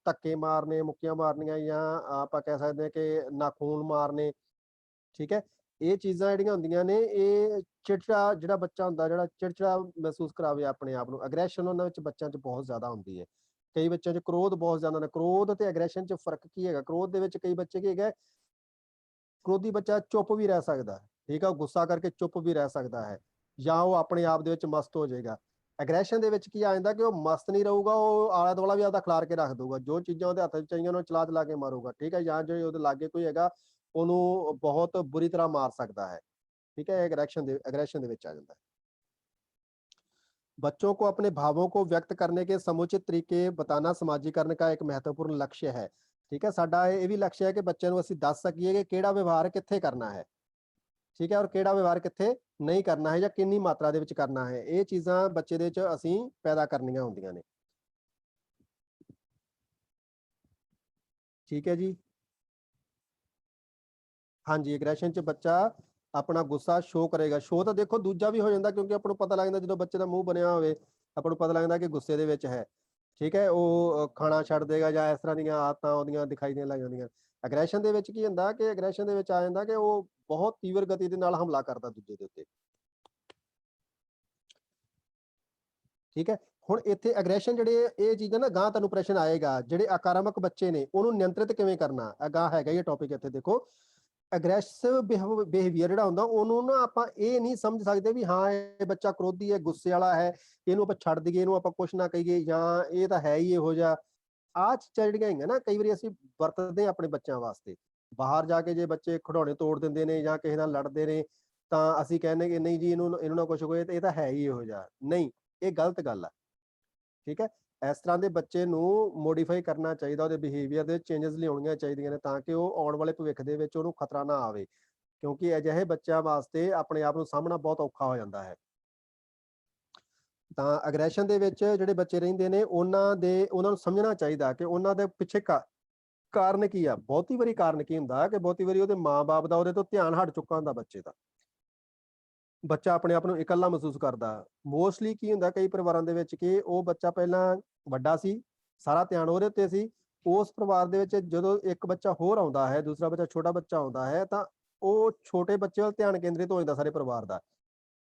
ਧੱਕੇ ਮਾਰਨੇ, ਮੁੱਕੀਆਂ ਮਾਰਨੀਆਂ, ਜਾਂ ਆਪਾਂ ਕਹਿ ਸਕਦੇ ਹਾਂ ਕਿ ਨਾਖੂਨ ਮਾਰਨੇ। ਠੀਕ ਹੈ, ਇਹ ਚੀਜ਼ਾਂ ਜਿਹੜੀਆਂ ਹੁੰਦੀਆਂ ਨੇ, ਇਹ ਚਿੜਚਿੜਾ ਜਿਹੜਾ ਬੱਚਾ ਹੁੰਦਾ, ਜਿਹੜਾ ਚਿੜਚਿੜਾ ਮਹਿਸੂਸ ਕਰਾਵੇ ਆਪਣੇ ਆਪ ਨੂੰ, ਅਗਰੈਸ਼ਨ ਉਹਨਾਂ ਵਿੱਚ ਬੱਚਿਆਂ 'ਚ ਬਹੁਤ ਜ਼ਿਆਦਾ ਹੁੰਦੀ ਹੈ। ਕਈ ਬੱਚਿਆਂ 'ਚ ਕ੍ਰੋਧ ਬਹੁਤ ਜ਼ਿਆਦਾ ਹੁੰਦਾ। ਕ੍ਰੋਧ ਤੇ ਅਗਰੈਸ਼ਨ 'ਚ ਫਰਕ ਕੀ ਹੈਗਾ? ਕ੍ਰੋਧ ਦੇ ਵਿੱਚ ਕਈ ਬੱਚੇ ਕੀ ਹੈਗਾ, ਕ੍ਰੋਧੀ ਬੱਚਾ ਚੁੱਪ ਵੀ ਰਹਿ ਸਕਦਾ ਹੈ। ਠੀਕ ਹੈ, ਉਹ ਗੁੱਸਾ ਕਰਕੇ ਚੁੱਪ ਵੀ ਰਹਿ ਸਕਦਾ ਹੈ, ਜਾਂ ਉਹ ਆਪਣੇ ਆਪ ਦੇ ਵਿੱਚ ਮਸਤ ਹੋ ਜਾਏਗਾ। ਐਗਰੈਸ਼ਨ ਦੇ ਵਿੱਚ ਕੀ ਆ ਜਾਂਦਾ ਕਿ ਉਹ ਮਸਤ ਨਹੀਂ ਰਹੂਗਾ, ਉਹ ਆਲਾ ਦੁਆਲਾ ਵੀ ਆਪਦਾ ਖਿਲਾਰ ਕੇ ਰੱਖ ਦਊਗਾ, ਜੋ ਚੀਜ਼ਾਂ ਉਹਦੇ ਹੱਥ ਵਿੱਚ ਆਈਆਂ ਉਹਨੂੰ ਚਲਾ ਚਲਾ ਕੇ ਮਾਰੂਗਾ। ਠੀਕ ਹੈ, ਜਾਂ ਜੋ ਉਹਦੇ ਲਾਗੇ ਕੋਈ ਹੈਗਾ ਉਹਨੂੰ ਬਹੁਤ ਬੁਰੀ ਤਰ੍ਹਾਂ ਮਾਰ ਸਕਦਾ है। ठीक है, एग्रेशन ਦੇ ਵਿੱਚ ਆ ਜਾਂਦਾ है। बच्चों को अपने भावों को व्यक्त करने के समुचित तरीके बताना समाजीकरण का एक महत्वपूर्ण लक्ष्य है। ठीक है, ਸਾਡਾ ਇਹ ਵੀ ਲਕਸ਼ ਹੈ ਕਿ ਬੱਚਿਆਂ ਨੂੰ ਅਸੀਂ ਦੱਸ ਸਕੀਏ ਕਿ ਕਿਹੜਾ ਵਿਵਹਾਰ ਕਿੱਥੇ ਕਰਨਾ ਹੈ। ਠੀਕ ਹੈ, ਔਰ ਕਿਹੜਾ ਵਿਵਹਾਰ ਕਿੱਥੇ ਨਹੀਂ ਕਰਨਾ ਹੈ, ਜਾਂ ਕਿੰਨੀ ਮਾਤਰਾ ਦੇ ਵਿੱਚ ਕਰਨਾ ਹੈ। ਇਹ ਚੀਜ਼ਾਂ ਬੱਚੇ ਦੇ ਵਿੱਚ ਅਸੀਂ ਪੈਦਾ ਕਰਨੀਆਂ ਹੁੰਦੀਆਂ ਨੇ। ਠੀਕ ਹੈ ਜੀ। ਹਾਂਜੀ, ਐਗਰੈਸ਼ਨ 'ਚ ਬੱਚਾ ਆਪਣਾ ਗੁੱਸਾ ਸ਼ੋਅ ਕਰੇਗਾ। ਸ਼ੋਅ ਤਾਂ ਦੇਖੋ ਦੂਜਾ ਵੀ ਹੋ ਜਾਂਦਾ, ਕਿਉਂਕਿ ਆਪਾਂ ਨੂੰ ਪਤਾ ਲੱਗ ਜਾਂਦਾ ਜਦੋਂ ਬੱਚੇ ਦਾ ਮੂੰਹ ਬਣਿਆ ਹੋਵੇ, ਆਪਾਂ ਨੂੰ ਪਤਾ ਲੱਗਦਾ ਕਿ ਗੁੱਸੇ ਦੇ ਵਿੱਚ ਹੈ। ਠੀਕ ਹੈ, ਉਹ ਖਾਣਾ ਛੱਡ ਦੇਗਾ ਜਾਂ ਇਸ ਤਰ੍ਹਾਂ ਦੀਆਂ ਆਦਤਾਂ ਉਹਦੀਆਂ ਦਿਖਾਈ ਦੇਣ ਲੱਗ ਜਾਂਦੀਆਂ। ਐਗਰੈਸ਼ਨ ਦੇ ਵਿੱਚ ਕੀ ਹੁੰਦਾ ਕਿ ਐਗਰੈਸ਼ਨ ਦੇ ਵਿੱਚ ਆ ਜਾਂਦਾ ਕਿ ਉਹ ਬਹੁਤ ਤੀਵਰ ਗਤੀ ਦੇ ਨਾਲ ਹਮਲਾ ਕਰਦਾ ਦੂਜੇ ਦੇ ਉੱਤੇ। ਠੀਕ ਹੈ, ਹੁਣ ਇੱਥੇ ਐਗਰੈਸ਼ਨ ਜਿਹੜੇ ਇਹ ਚੀਜ਼ਾਂ ਨਾ, ਗਾਂ ਤੁਹਾਨੂੰ ਪ੍ਰਸ਼ਨ ਆਏਗਾ, ਜਿਹੜੇ ਆਕਾਰਾਮਕ ਬੱਚੇ ਨੇ ਉਹਨੂੰ ਨਿਯੰਤਰਿਤ ਕਿਵੇਂ ਕਰਨਾ, ਅਗਾਂਹ ਹੈਗਾ ਇਹ ਟੌਪਿਕ। ਇੱਥੇ ਦੇਖੋ, ਐਗਰੈਸਿਵ ਬਿਹੇਵੀਅਰ ਜਿਹੜਾ ਹੁੰਦਾ, ਉਹਨੂੰ ਨਾ ਆਪਾਂ ਇਹ ਨਹੀਂ ਸਮਝ ਸਕਦੇ ਵੀ ਹਾਂ ਇਹ ਬੱਚਾ ਕ੍ਰੋਧੀ ਹੈ, ਗੁੱਸੇ ਵਾਲਾ ਹੈ, ਇਹਨੂੰ ਆਪਾਂ ਛੱਡ ਦਈਏ, ਇਹਨੂੰ ਆਪਾਂ ਕੁਛ ਨਾ ਕਹੀਏ, ਜਾਂ ਇਹ ਤਾਂ ਹੈ ਹੀ ਇਹੋ ਜਿਹਾ। ਆਹ ਚੀਜ਼ਾਂ ਜਿਹੜੀਆਂ ਹੈਗੀਆਂ ਨਾ, ਕਈ ਵਾਰੀ ਅਸੀਂ ਵਰਤਦੇ ਹਾਂ ਆਪਣੇ ਬੱਚਿਆਂ ਵਾਸਤੇ। ਬਾਹਰ ਜਾ ਕੇ ਜੇ ਬੱਚੇ ਖਿਡੌਣੇ ਤੋੜ ਦਿੰਦੇ ਨੇ ਜਾਂ ਕਿਸੇ ਨਾਲ ਲੜਦੇ ਨੇ, ਤਾਂ ਅਸੀਂ ਕਹਿੰਦੇ ਕਿ ਨਹੀਂ ਜੀ ਇਹਨੂੰ ਨਾ ਕੁਛ ਹੋਏ, ਤੇ ਇਹ ਤਾਂ ਹੈ ਹੀ ਇਹੋ ਜਿਹਾ। ਨਹੀਂ, ਇਹ ਗਲਤ ਗੱਲ ਆ। ਠੀਕ ਹੈ, ਇਸ ਤਰ੍ਹਾਂ ਦੇ ਬੱਚੇ ਨੂੰ ਮੋਡੀਫਾਈ ਕਰਨਾ ਚਾਹੀਦਾ, ਉਹਦੇ ਬਿਹੇਵੀਅਰ ਦੇ ਚੇਂਜਸ ਲਿਆਉਣੀਆਂ ਚਾਹੀਦੀਆਂ ਨੇ, ਤਾਂ ਕਿ ਉਹ ਆਉਣ ਵਾਲੇ ਭਵਿੱਖ ਦੇ ਵਿੱਚ ਉਹਨੂੰ ਖਤਰਾ ਨਾ ਆਵੇ, ਕਿਉਂਕਿ ਅਜਿਹੇ ਬੱਚਿਆਂ ਵਾਸਤੇ ਆਪਣੇ ਆਪ ਨੂੰ ਸਾਹਮਣਾ ਬਹੁਤ ਔਖਾ ਹੋ ਜਾਂਦਾ ਹੈ। ਤਾਂ ਅਗਰੈਸ਼ਨ ਦੇ ਵਿੱਚ ਜਿਹੜੇ ਬੱਚੇ ਰਹਿੰਦੇ ਨੇ, ਉਹਨਾਂ ਨੂੰ ਸਮਝਣਾ ਚਾਹੀਦਾ ਕਿ ਉਹਨਾਂ ਦੇ ਪਿੱਛੇ ਕਾਰਨ ਕੀ ਆ। ਬਹੁਤੀ ਵਾਰੀ ਕਾਰਨ ਕੀ ਹੁੰਦਾ ਕਿ ਬਹੁਤੀ ਵਾਰੀ ਉਹਦੇ ਮਾਂ-ਬਾਪ ਦਾ ਉਹਦੇ ਤੋਂ ਧਿਆਨ ਹਟ ਚੁੱਕਾ ਹੁੰਦਾ ਬੱਚੇ ਦਾ। ਬੱਚਾ ਆਪਣੇ ਆਪ ਨੂੰ ਇਕੱਲਾ ਮਹਿਸੂਸ ਕਰਦਾ। ਮੋਸਟਲੀ ਕੀ ਹੁੰਦਾ ਕਈ ਪਰਿਵਾਰਾਂ ਦੇ ਵਿੱਚ ਕਿ ਉਹ ਬੱਚਾ ਪਹਿਲਾਂ ਵੱਡਾ ਸੀ, ਸਾਰਾ ਧਿਆਨ ਉਹਦੇ ਉੱਤੇ ਸੀ। ਉਸ ਪਰਿਵਾਰ ਦੇ ਵਿੱਚ ਜਦੋਂ ਇੱਕ ਬੱਚਾ ਹੋਰ ਆਉਂਦਾ ਹੈ, ਦੂਸਰਾ ਬੱਚਾ, ਛੋਟਾ ਬੱਚਾ ਆਉਂਦਾ ਹੈ, ਤਾਂ ਉਹ ਛੋਟੇ ਬੱਚੇ ਵੱਲ ਧਿਆਨ ਕੇਂਦਰਿਤ ਹੋ ਜਾਂਦਾ ਸਾਰੇ ਪਰਿਵਾਰ ਦਾ।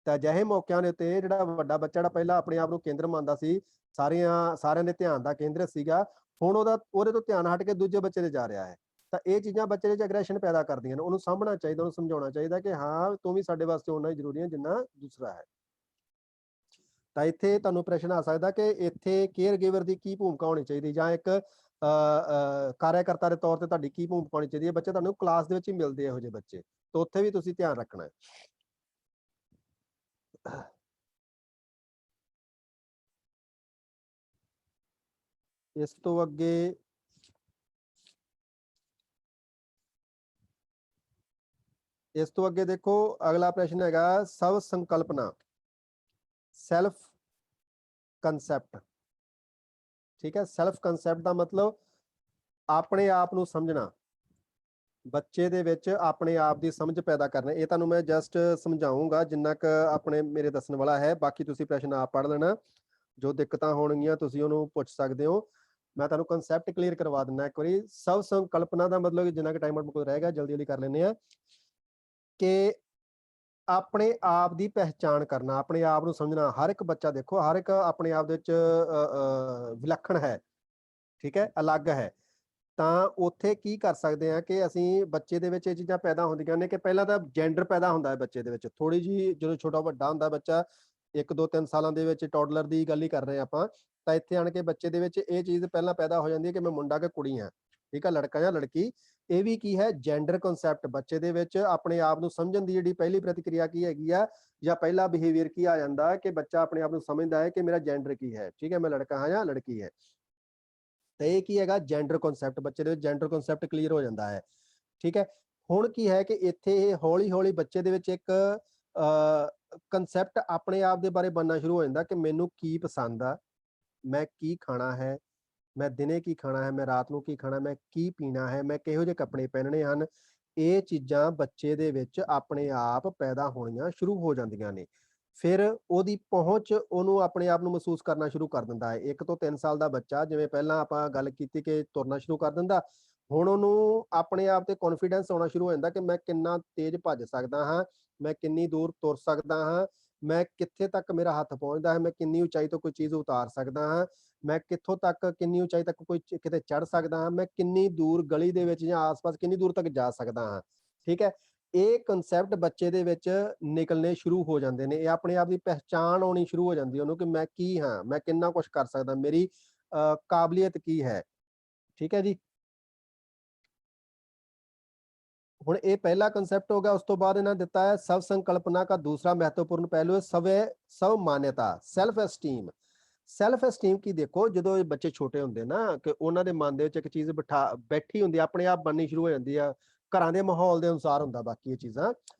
ਤਾਂ ਅਜਿਹੇ ਮੌਕਿਆਂ ਦੇ ਉੱਤੇ ਜਿਹੜਾ ਵੱਡਾ ਬੱਚਾ, ਜਿਹੜਾ ਪਹਿਲਾਂ ਆਪਣੇ ਆਪ ਨੂੰ ਕੇਂਦਰ ਮੰਨਦਾ ਸੀ, ਸਾਰਿਆਂ ਦੇ ਧਿਆਨ ਦਾ ਕੇਂਦਰ ਸੀਗਾ, ਹੁਣ ਉਹਦੇ ਤੋਂ ਧਿਆਨ ਹਟ ਕੇ ਦੂਜੇ ਬੱਚੇ ਤੇ ਜਾ ਰਿਹਾ ਹੈ। ਤਾਂ ਇਹ ਚੀਜ਼ਾਂ ਬੱਚੇ ਦੇ ਵਿੱਚ ਐਗਰੈਸ਼ਨ ਪੈਦਾ ਕਰਦੀਆਂ ਨੇ। ਉਹਨੂੰ ਸਾਂਭਣਾ ਚਾਹੀਦਾ, ਉਹਨੂੰ ਸਮਝਾਉਣਾ ਚਾਹੀਦਾ ਕਿ ਹਾਂ, ਤੂੰ ਵੀ ਸਾਡੇ ਵਾਸਤੇ ਓਨਾ ਹੀ ਜ਼ਰੂਰੀ ਹੈ ਜਿੰਨਾ ਦੂਸਰਾ ਹੈ। ਤਾਂ ਇੱਥੇ ਤੁਹਾਨੂੰ ਪ੍ਰਸ਼ਨ ਆ ਸਕਦਾ ਕਿ ਇੱਥੇ ਕੇਅਰ ਗਿਵਰ ਦੀ ਕੀ ਭੂਮਿਕਾ ਹੋਣੀ ਚਾਹੀਦੀ, ਜਾਂ ਇੱਕ ਕਾਰਿਆਕਰਤਾ ਦੇ ਤੌਰ ਤੇ ਤੁਹਾਡੀ ਕੀ ਭੂਮਿਕਾ ਹੋਣੀ ਚਾਹੀਦੀ ਹੈ। ਬੱਚੇ ਤੁਹਾਨੂੰ ਕਲਾਸ ਦੇ ਵਿੱਚ ਹੀ ਮਿਲਦੇ ਇਹੋ ਜਿਹੇ ਬੱਚੇ, ਤਾਂ ਉੱਥੇ ਵੀ ਤੁਸੀਂ ਧਿਆਨ ਰੱਖਣਾ ਹੈ। ਇਸ ਤੋਂ ਅੱਗੇ ਦੇਖੋ, ਅਗਲਾ ਪ੍ਰਸ਼ਨ ਹੈਗਾ ਸਵ ਸੰਕਲਪਨਾ, ਸੈਲਫ ਕੰਸੈਪਟ। ਠੀਕ ਹੈ, ਸੈਲਫ ਕੰਸੈਪਟ ਦਾ ਮਤਲਬ ਆਪਣੇ ਆਪ ਨੂੰ ਸਮਝਣਾ, ਬੱਚੇ ਦੇ ਵਿੱਚ ਆਪਣੇ ਆਪ ਦੀ ਸਮਝ ਪੈਦਾ ਕਰਨਾ। ਇਹ ਤੁਹਾਨੂੰ ਮੈਂ ਜਸਟ ਸਮਝਾਊਂਗਾ ਜਿੰਨਾ ਕੁ ਆਪਣੇ ਮੇਰੇ ਦੱਸਣ ਵਾਲਾ ਹੈ, ਬਾਕੀ ਤੁਸੀਂ ਪ੍ਰਸ਼ਨ ਆਪ ਪੜ੍ਹ ਲੈਣਾ। ਜੋ ਦਿੱਕਤਾਂ ਹੋਣਗੀਆਂ ਤੁਸੀਂ ਉਹਨੂੰ ਪੁੱਛ ਸਕਦੇ ਹੋ। ਮੈਂ ਤੁਹਾਨੂੰ ਕੰਸੈਪਟ ਕਲੀਅਰ ਕਰਵਾ ਦਿੰਦਾ ਇੱਕ ਵਾਰੀ। ਸਵ ਸੰਕਲਪਨਾ ਦਾ ਮਤਲਬ ਜਿੰਨਾ ਕੁ ਟਾਈਮ ਕੋਲ ਰਹੇਗਾ ਜਲਦੀ ਕਰ ਲੈਂਦੇ ਆ, ਕਿ ਆਪਣੇ ਆਪ ਦੀ ਪਹਿਚਾਣ ਕਰਨਾ, ਆਪਣੇ ਆਪ ਨੂੰ ਸਮਝਣਾ। ਹਰ ਇੱਕ ਬੱਚਾ ਦੇਖੋ, ਹਰ ਇੱਕ ਆਪਣੇ ਆਪ ਦੇ ਵਿੱਚ ਵਿਲੱਖਣ ਹੈ, ਠੀਕ ਹੈ, ਅਲੱਗ ਹੈ। ਤਾਂ ਉੱਥੇ ਕੀ ਕਰ ਸਕਦੇ ਆ ਕਿ ਅਸੀਂ ਬੱਚੇ ਦੇ ਵਿੱਚ ਇਹ ਚੀਜ਼ਾਂ ਪੈਦਾ ਹੁੰਦੀਆਂ ਨੇ ਕਿ ਪਹਿਲਾਂ ਤਾਂ ਜੈਂਡਰ ਪੈਦਾ ਹੁੰਦਾ ਹੈ ਬੱਚੇ ਦੇ ਵਿੱਚ। ਥੋੜੀ ਜਿਹੀ ਜਦੋਂ ਛੋਟਾ ਵੱਡਾ ਹੁੰਦਾ ਬੱਚਾ, 1 2 3 ਸਾਲਾਂ ਦੇ ਵਿੱਚ, ਟੌਡਲਰ ਦੀ ਗੱਲ ਹੀ ਕਰ ਰਹੇ ਆਪਾਂ, ਤਾਂ ਇੱਥੇ ਆਣ ਕੇ ਬੱਚੇ ਦੇ ਵਿੱਚ ਇਹ ਚੀਜ਼ ਪਹਿਲਾਂ ਪੈਦਾ ਹੋ ਜਾਂਦੀ ਹੈ ਕਿ ਮੈਂ ਮੁੰਡਾ ਕਿ ਕੁੜੀ ਹਾਂ, ਠੀਕ ਹੈ, ਲੜਕਾ ਜਾਂ ਲੜਕੀ। ਇਹ ਵੀ ਕੀ ਹੈ, ਜੈਂਡਰ ਕਨਸੈਪਟ। ਬੱਚੇ ਦੇ ਵਿੱਚ ਆਪਣੇ ਆਪ ਨੂੰ ਸਮਝਣ ਦੀ ਜਿਹੜੀ ਪਹਿਲੀ ਪ੍ਰਤੀਕਿਰਿਆ ਕੀ ਹੈਗੀ ਆ, ਜਾਂ ਪਹਿਲਾ ਬਿਹੇਵੀਅਰ ਕੀ ਆ ਜਾਂਦਾ ਕਿ ਬੱਚਾ ਆਪਣੇ ਆਪ ਨੂੰ ਸਮਝਦਾ ਹੈ ਕਿ ਮੇਰਾ ਜੈਂਡਰ ਕੀ ਹੈ, ਠੀਕ ਹੈ, ਮੈਂ ਲੜਕਾ ਹਾਂ ਜਾਂ ਲੜਕੀ ਹੈ। ਤੇ ਇਹ ਕੀ ਹੈਗਾ, ਜੈਂਡਰ ਕਨਸੈਪਟ। ਬੱਚੇ ਦੇ ਵਿੱਚ ਜੈਂਡਰ ਕਨਸੈਪਟ ਕਲੀਅਰ ਹੋ ਜਾਂਦਾ ਹੈ, ਠੀਕ ਹੈ। ਹੁਣ ਕੀ ਹੈ ਕਿ ਇੱਥੇ ਹੌਲੀ ਹੌਲੀ ਬੱਚੇ ਦੇ ਵਿੱਚ ਇੱਕ ਕਨਸੈਪਟ ਆਪਣੇ ਆਪ ਦੇ ਬਾਰੇ ਬਣਨਾ ਸ਼ੁਰੂ ਹੋ ਜਾਂਦਾ ਕਿ ਮੈਨੂੰ ਕੀ ਪਸੰਦ ਆ, ਮੈਂ ਕੀ ਖਾਣਾ ਹੈ, ਮੈਂ ਦਿਨੇ ਕੀ ਖਾਣਾ ਹੈ, ਮੈਂ ਰਾਤ ਨੂੰ ਕੀ ਖਾਣਾ, ਮੈਂ ਕੀ ਪੀਣਾ ਹੈ, ਮੈਂ ਕਿਹੋ ਜਿਹੇ ਕੱਪੜੇ ਪਹਿਨਣੇ ਹਨ। ਇਹ ਚੀਜ਼ਾਂ ਬੱਚੇ ਦੇ ਵਿੱਚ ਆਪਣੇ ਆਪ ਪੈਦਾ ਹੋਣੀਆਂ ਸ਼ੁਰੂ ਹੋ ਜਾਂਦੀਆਂ ਨੇ। ਫਿਰ ਉਹਦੀ ਪਹੁੰਚ, ਉਹਨੂੰ ਆਪਣੇ ਆਪ ਨੂੰ ਮਹਿਸੂਸ ਕਰਨਾ ਸ਼ੁਰੂ ਕਰ ਦਿੰਦਾ ਹੈ। 1 ਤੋਂ 3 ਸਾਲ ਦਾ ਬੱਚਾ, ਜਿਵੇਂ ਪਹਿਲਾਂ ਆਪਾਂ ਗੱਲ ਕੀਤੀ ਕਿ ਤੁਰਨਾ ਸ਼ੁਰੂ ਕਰ ਦਿੰਦਾ, ਹੁਣ ਉਹਨੂੰ ਆਪਣੇ ਆਪ ਤੇ ਕੌਨਫੀਡੈਂਸ ਆਉਣਾ ਸ਼ੁਰੂ ਹੋ ਜਾਂਦਾ ਕਿ ਮੈਂ ਕਿੰਨਾ ਤੇਜ਼ ਭੱਜ ਸਕਦਾ ਹਾਂ, ਮੈਂ ਕਿੰਨੀ ਦੂਰ ਤੁਰ ਸਕਦਾ ਹਾਂ, ਮੈਂ ਕਿੱਥੇ ਤੱਕ ਮੇਰਾ ਹੱਥ ਪਹੁੰਚਦਾ ਹੈ, ਮੈਂ ਕਿੰਨੀ ਉਚਾਈ ਤੋਂ ਕੋਈ ਚੀਜ਼ ਉਤਾਰ ਸਕਦਾ ਹਾਂ, ਮੈਂ ਕਿੱਥੋਂ ਤੱਕ, ਕਿੰਨੀ ਉਚਾਈ ਤੱਕ ਕਿਤੇ ਚੜ੍ਹ ਸਕਦਾ ਹਾਂ, ਮੈਂ ਕਿੰਨੀ ਦੂਰ ਗਲੀ ਦੇ ਵਿੱਚ ਜਾਂ ਆਸ-ਪਾਸ ਕਿੰਨੀ ਦੂਰ ਤੱਕ ਜਾ ਸਕਦਾ ਹਾਂ, ਠੀਕ ਹੈ। ਇਹ ਕਨਸੈਪਟ ਬੱਚੇ ਦੇ ਵਿੱਚ ਨਿਕਲਣੇ ਸ਼ੁਰੂ ਹੋ ਜਾਂਦੇ ਨੇ। ਇਹ ਆਪਣੇ ਆਪ ਦੀ ਪਹਿਚਾਣ ਆਉਣੀ ਸ਼ੁਰੂ ਹੋ ਜਾਂਦੀ ਹੈ ਉਹਨੂੰ ਕਿ ਮੈਂ ਕੀ ਹਾਂ, ਮੈਂ ਕਿੰਨਾ ਕੁਛ ਕਰ ਸਕਦਾ, ਮੇਰੀ ਕਾਬਲੀਅਤ ਕੀ ਹੈ, ਠੀਕ ਹੈ ਜੀ। ਹੁਣ ਇਹ ਪਹਿਲਾ ਕੰਸੈप्ट हो गया। ਉਸ ਤੋਂ ਬਾਅਦ ਇਹਨਾਂ ਦਿੱਤਾ ਹੈ ਸਵ ਸੰਕल्पना का दूसरा महत्वपूर्ण पहलू है स्व मान्यता, ਸੈਲਫ ਐਸਟੀਮ। ਸੈਲਫ ਐਸਟੀਮ ਕੀ, ਦੇਖੋ ਜਦੋਂ ਇਹ ਬੱਚੇ ਛੋਟੇ ਹੁੰਦੇ ਨਾ, ਕਿ ਉਹਨਾਂ ਦੇ ਮਨ ਦੇ ਵਿੱਚ ਇੱਕ ਚੀਜ਼ ਬੈਠੀ ਹੁੰਦੀ, ਆਪਣੇ ਆਪ ਬਣਨੀ ਸ਼ੁਰੂ ਹੋ ਜਾਂਦੀ ਆ। ਘਰਾਂ ਦੇ ਮਾਹੌਲ ਦੇ ਅਨੁਸਾਰ ਹੁੰਦਾ ਬਾਕੀ ਇਹ ਚੀਜ਼ਾਂ,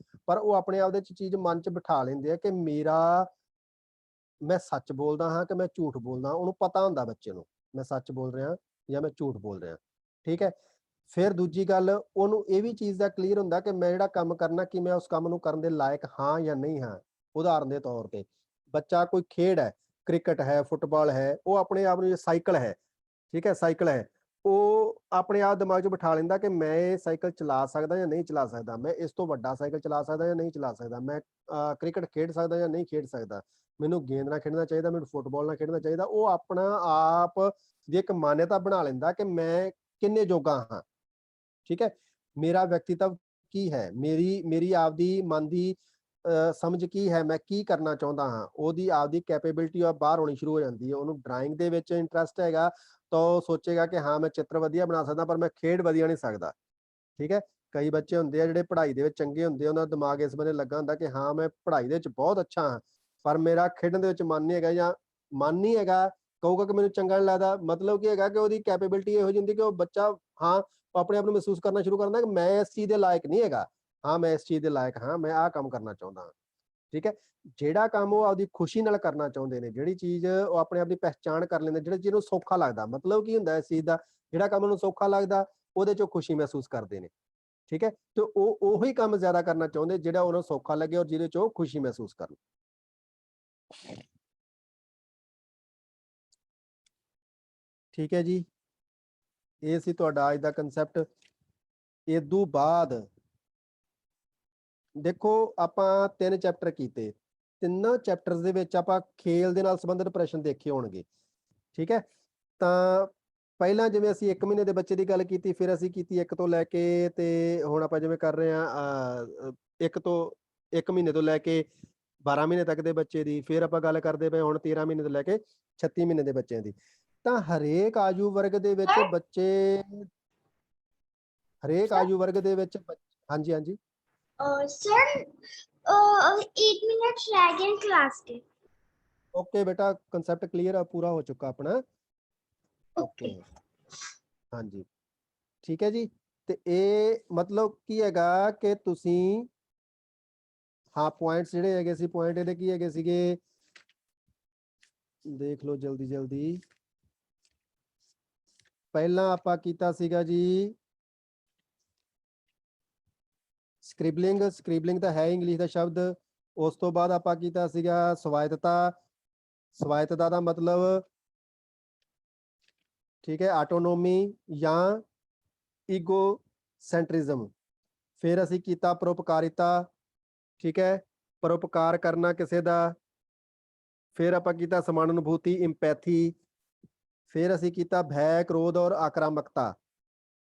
ਪਰ ਉਹ ਆਪਣੇ ਆਪ ਦੇ ਵਿੱਚ ਚੀਜ਼ ਮਨ 'ਚ ਬਿਠਾ ਲੈਂਦੇ ਆ ਕਿ ਮੈਂ ਸੱਚ ਬੋਲਦਾ ਹਾਂ ਕਿ ਮੈਂ ਝੂਠ ਬੋਲਦਾ। ਉਹਨੂੰ ਪਤਾ ਹੁੰਦਾ ਬੱਚੇ ਨੂੰ, ਮੈਂ ਸੱਚ ਬੋਲ ਰਿਹਾ ਜਾਂ ਮੈਂ ਝੂਠ ਬੋਲ ਰਿਹਾ, ਠੀਕ ਹੈ। ਫਿਰ ਦੂਜੀ ਗੱਲ, ਉਹਨੂੰ ਇਹ ਵੀ ਚੀਜ਼ ਦਾ ਕਲੀਅਰ ਹੁੰਦਾ ਕਿ ਮੈਂ ਜਿਹੜਾ ਕੰਮ ਕਰਨਾ, ਕਿ ਮੈਂ ਉਸ ਕੰਮ ਨੂੰ ਕਰਨ ਦੇ ਲਾਇਕ ਹਾਂ ਜਾਂ ਨਹੀਂ ਹਾਂ। ਉਦਾਹਰਨ ਦੇ ਤੌਰ ਤੇ ਬੱਚਾ ਕੋਈ ਖੇਡ ਹੈ, ਕ੍ਰਿਕਟ ਹੈ, ਫੁੱਟਬਾਲ ਹੈ, ਉਹ ਆਪਣੇ ਆਪ ਨੂੰ, ਸਾਈਕਲ ਹੈ, ਠੀਕ ਹੈ, ਸਾਈਕਲ ਹੈ, ਉਹ ਆਪਣੇ ਆਪ ਦਿਮਾਗ 'ਚ ਬਿਠਾ ਲੈਂਦਾ ਕਿ ਮੈਂ ਇਹ ਸਾਈਕਲ ਚਲਾ ਸਕਦਾ ਜਾਂ ਨਹੀਂ ਚਲਾ ਸਕਦਾ, ਮੈਂ ਇਸ ਤੋਂ ਵੱਡਾ ਸਾਈਕਲ ਚਲਾ ਸਕਦਾ ਜਾਂ ਨਹੀਂ ਚਲਾ ਸਕਦਾ, ਮੈਂ ਕ੍ਰਿਕਟ ਖੇਡ ਸਕਦਾ ਜਾਂ ਨਹੀਂ ਖੇਡ ਸਕਦਾ, ਮੈਨੂੰ ਗੇਂਦ ਨਾਲ ਖੇਡਣਾ ਚਾਹੀਦਾ, ਮੈਨੂੰ ਫੁੱਟਬਾਲ ਨਾਲ ਖੇਡਣਾ ਚਾਹੀਦਾ। ਉਹ ਆਪਣਾ ਆਪ ਦੀ ਇੱਕ ਮਾਨਤਾ ਬਣਾ ਲੈਂਦਾ ਕਿ ਮੈਂ ਕਿੰਨੇ ਜੋਗਾ ਹਾਂ, ਠੀਕ ਹੈ। ਮੇਰਾ ਵਿਅਕਤੀਤਵ ਕੀ ਹੈ, ਮੇਰੀ ਆਪਦੀ ਮਨ ਦੀ ਸਮਝ ਕੀ ਹੈ, ਮੈਂ ਕੀ ਕਰਨਾ ਚਾਹੁੰਦਾ ਹਾਂ, ਉਹਦੀ ਆਪਦੀ ਕੈਪੇਬਿਲਿਟੀ ਆ ਬਾਹਰ ਹੋਣੀ ਸ਼ੁਰੂ ਹੋ ਜਾਂਦੀ ਹੈ। ਉਹਨੂੰ ਡਰਾਇੰਗ ਦੇ ਵਿੱਚ ਇੰਟਰਸਟ ਹੈਗਾ ਤਾਂ ਉਹ ਸੋਚੇਗਾ ਕਿ ਹਾਂ, ਮੈਂ ਚਿੱਤਰ ਵਧੀਆ ਬਣਾ ਸਕਦਾ, ਪਰ ਮੈਂ ਖੇਡ ਵਧੀਆ ਨਹੀਂ ਸਕਦਾ, ਠੀਕ ਹੈ। ਕਈ ਬੱਚੇ ਹੁੰਦੇ ਆ ਜਿਹੜੇ ਪੜ੍ਹਾਈ ਦੇ ਵਿੱਚ ਚੰਗੇ ਹੁੰਦੇ ਆ, ਉਹਨਾਂ ਦਾ ਦਿਮਾਗ ਇਸ ਬੰਨੇ ਲੱਗਾ ਹੁੰਦਾ ਕਿ ਹਾਂ ਮੈਂ ਪੜ੍ਹਾਈ ਦੇ ਵਿੱਚ ਬਹੁਤ ਅੱਛਾ ਹਾਂ, ਪਰ ਮੇਰਾ ਖੇਡਣ ਦੇ ਵਿੱਚ ਮਨ ਨਹੀਂ ਹੈਗਾ, ਜਾਂ ਮਨ ਨਹੀਂ ਹੈਗਾ, ਕਹੂਗਾ ਕਿ ਮੈਨੂੰ ਚੰਗਾ ਨਹੀਂ ਲੱਗਦਾ। ਮਤਲਬ ਕੀ ਹੈਗਾ ਕਿ ਉਹਦੀ ਕੈਪੇਬਿਲਿਟੀ ਇਹੋ ਜਿਹੀ ਹੁੰਦੀ ਕਿ ਉਹ ਬੱਚਾ ਹਾਂ ਆਪਣੇ ਆਪ ਨੂੰ ਮਹਿਸੂਸ ਕਰਨਾ ਸ਼ੁਰੂ ਕਰਦਾ ਕਿ ਮੈਂ ਇਸ ਚੀਜ਼ ਦੇ ਲਾਇਕ ਨਹੀਂ ਹੈਗਾ, ਹਾਂ ਮੈਂ ਇਸ ਚੀਜ਼ ਦੇ ਲਾਇਕ ਹਾਂ, ਮੈਂ ਆਹ ਕੰਮ ਕਰਨਾ ਚਾਹੁੰਦਾ ਹਾਂ। ਠੀਕ ਹੈ, ਜਿਹੜਾ ਕੰਮ ਉਹ ਆਪਦੀ ਖੁਸ਼ੀ ਨਾਲ ਕਰਨਾ ਚਾਹੁੰਦੇ ਨੇ, ਜਿਹੜੀ ਚੀਜ਼ ਉਹ ਆਪਣੇ ਆਪ ਦੀ ਪਹਿਚਾਣ ਕਰ ਲੈਂਦੇ, ਜਿਹੜਾ ਜਿਹਨੂੰ ਸੌਖਾ ਲੱਗਦਾ, ਮਤਲਬ ਕੀ ਹੁੰਦਾ ਇਸ ਚੀਜ਼ ਦਾ, ਜਿਹੜਾ ਕੰਮ ਉਹਨੂੰ ਸੌਖਾ ਲੱਗਦਾ ਉਹਦੇ ਚੋਂ ਖੁਸ਼ੀ ਮਹਿਸੂਸ ਕਰਦੇ ਨੇ। ਠੀਕ ਹੈ, ਤੇ ਉਹ ਉਹੀ ਕੰਮ ਜ਼ਿਆਦਾ ਕਰਨਾ ਚਾਹੁੰਦੇ ਜਿਹੜਾ ਉਹਨਾਂ ਨੂੰ ਸੌਖਾ ਲੱਗੇ ਔਰ ਜਿਹਦੇ ਚੋਂ ਖੁਸ਼ੀ ਮਹਿਸੂਸ ਕਰਨ। ਠੀਕ ਹੈ ਜੀ, ਇਹ ਸੀ ਤੁਹਾਡਾ ਅੱਜ ਦਾ ਕੰਸੈਪਟ। ਇਦੋਂ ਬਾਅਦ ਦੇਖੋ ਆਪਾਂ 3 ਚੈਪਟਰ ਕੀਤੇ, ਤਿੰਨਾਂ ਚੈਪਟਰਸ ਦੇ ਵਿੱਚ ਆਪਾਂ ਖੇਲ ਦੇ ਨਾਲ ਸੰਬੰਧਿਤ ਪ੍ਰਸ਼ਨ ਦੇਖੇ ਹੋਣਗੇ। ਠੀਕ ਹੈ, ਤਾਂ ਪਹਿਲਾਂ ਜਿਵੇਂ ਅਸੀਂ 1 ਮਹੀਨੇ ਦੇ ਬੱਚੇ ਦੀ ਗੱਲ ਕੀਤੀ, ਫਿਰ ਅਸੀਂ ਕੀਤੀ 1 ਤੋਂ ਲੈ ਕੇ, ਤੇ ਹੁਣ ਆਪਾਂ ਜਿਵੇਂ ਕਰ ਰਹੇ ਹਾਂ 1 ਮਹੀਨੇ ਤੋਂ ਲੈ ਕੇ 12 ਮਹੀਨੇ ਤੱਕ ਦੇ ਬੱਚੇ ਦੀ, ਫਿਰ ਆਪਾਂ ਗੱਲ ਕਰਦੇ ਪਏ ਹੁਣ 13 ਮਹੀਨੇ ਤੋਂ ਲੈ ਕੇ 36 ਮਹੀਨੇ ਦੇ ਬੱਚਿਆਂ ਦੀ। ਤਾਂ ਹਰੇਕ ਆਯੂ ਵਰਗ ਦੇ ਵਿੱਚ ਬੱਚੇ, ਹਰੇਕ ਆਯੂ ਵਰਗ ਦੇ ਵਿੱਚ ਹਾਂਜੀ ਹਾਂਜੀ सर 8 मिनट रह गए क्लास के। ਓਕੇ ਬੇਟਾ, ਕਨਸੈਪਟ ਕਲੀਅਰ ਆ, ਪੂਰਾ ਹੋ ਚੁੱਕਾ ਆਪਣਾ। ਓਕੇ ਹਾਂਜੀ, ਠੀਕ ਹੈ ਜੀ। ਤੇ ਇਹ ਮਤਲਬ ਕੀ ਹੈਗਾ ਕਿ ਤੁਸੀਂ ਹਾਂ ਪੁਆਇੰਟਸ ਜਿਹੜੇ ਹੈਗੇ ਸੀ, ਪੁਆਇੰਟ ਇਹਦੇ ਕੀ ਹੈਗੇ ਸੀਗੇ, ਦੇਖ ਲਓ ਜਲਦੀ ਜਲਦੀ। ਪਹਿਲਾਂ ਆਪਾਂ ਕੀਤਾ ਸੀਗਾ ਜੀ ਸਕ੍ਰਿਬਲਿੰਗ, ਸਕ੍ਰਿਬਲਿੰਗ ਤਾਂ ਹੈ ਇੰਗਲਿਸ਼ ਦਾ ਸ਼ਬਦ। ਉਸ ਤੋਂ ਬਾਅਦ ਆਪਾਂ ਕੀਤਾ ਸੀਗਾ ਸਵਾਇਤਤਾ, ਸਵਾਇਤਤਾ ਦਾ ਮਤਲਬ ਠੀਕ ਹੈ ਆਟੋਨੋਮੀ ਜਾਂ ਈਗੋ ਸੈਂਟਰਿਜ਼ਮ। ਫਿਰ ਅਸੀਂ ਕੀਤਾ ਪਰਉਪਕਾਰਿਤਾ, ਠੀਕ ਹੈ, ਪਰਉਪਕਾਰ ਕਰਨਾ ਕਿਸੇ ਦਾ। ਫਿਰ ਆਪਾਂ ਕੀਤਾ ਸਮਾਨੁਭੂਤੀ, ਇੰਪੈਥੀ। ਫਿਰ ਅਸੀਂ ਕੀਤਾ ਭੈ, ਕ੍ਰੋਧ ਔਰ ਆਕਰਾਮਕਤਾ।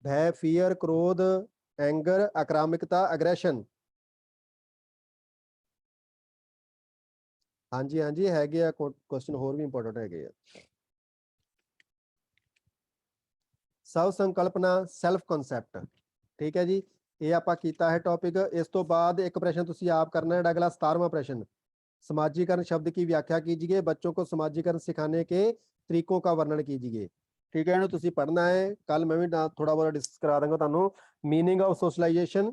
ਭੈ ਫੀਅਰ, ਕ੍ਰੋਧ ਐਂਗਰ, ਆਕਰਾਮਕਤਾ ਅਗਰੈਸ਼ਨ। ਹਾਂਜੀ ਹਾਂਜੀ ਹੈਗੇ ਆ ਕੁਐਸਚਨ, ਹੋਰ ਵੀ ਇੰਪੋਰਟੈਂਟ ਹੈਗੇ ਆ। ਸਵ ਸੰਕਲਪਨਾ, ਸੈਲਫ ਕਨਸੈਪਟ। ਠੀਕ ਹੈ ਜੀ, ਇਹ ਆਪਾਂ ਕੀਤਾ ਹੈ ਟੌਪਿਕ। ਇਸ ਤੋਂ ਬਾਅਦ ਇੱਕ ਪ੍ਰਸ਼ਨ ਤੁਸੀਂ ਆਪ ਕਰਨਾ है, अगला 17वां प्रश्न, समाजीकरण शब्द की व्याख्या कीजिए, बच्चों को समाजीकरण सिखाने के तरीकों का वर्णन कीजिए। ठीक है, ਇਹਨੂੰ ਤੁਸੀਂ ਪੜ੍ਹਨਾ ਹੈ। ਕੱਲ ਮੈਂ ਵੀ ਥੋੜਾ ਬਹੁਤ ਡਿਸਕਸ ਕਰਾ ਦਾਂਗਾ ਤੁਹਾਨੂੰ। ਮੀਨਿੰਗ ਆਫ ਸੋਸ਼ਲਾਈਜੇਸ਼ਨ,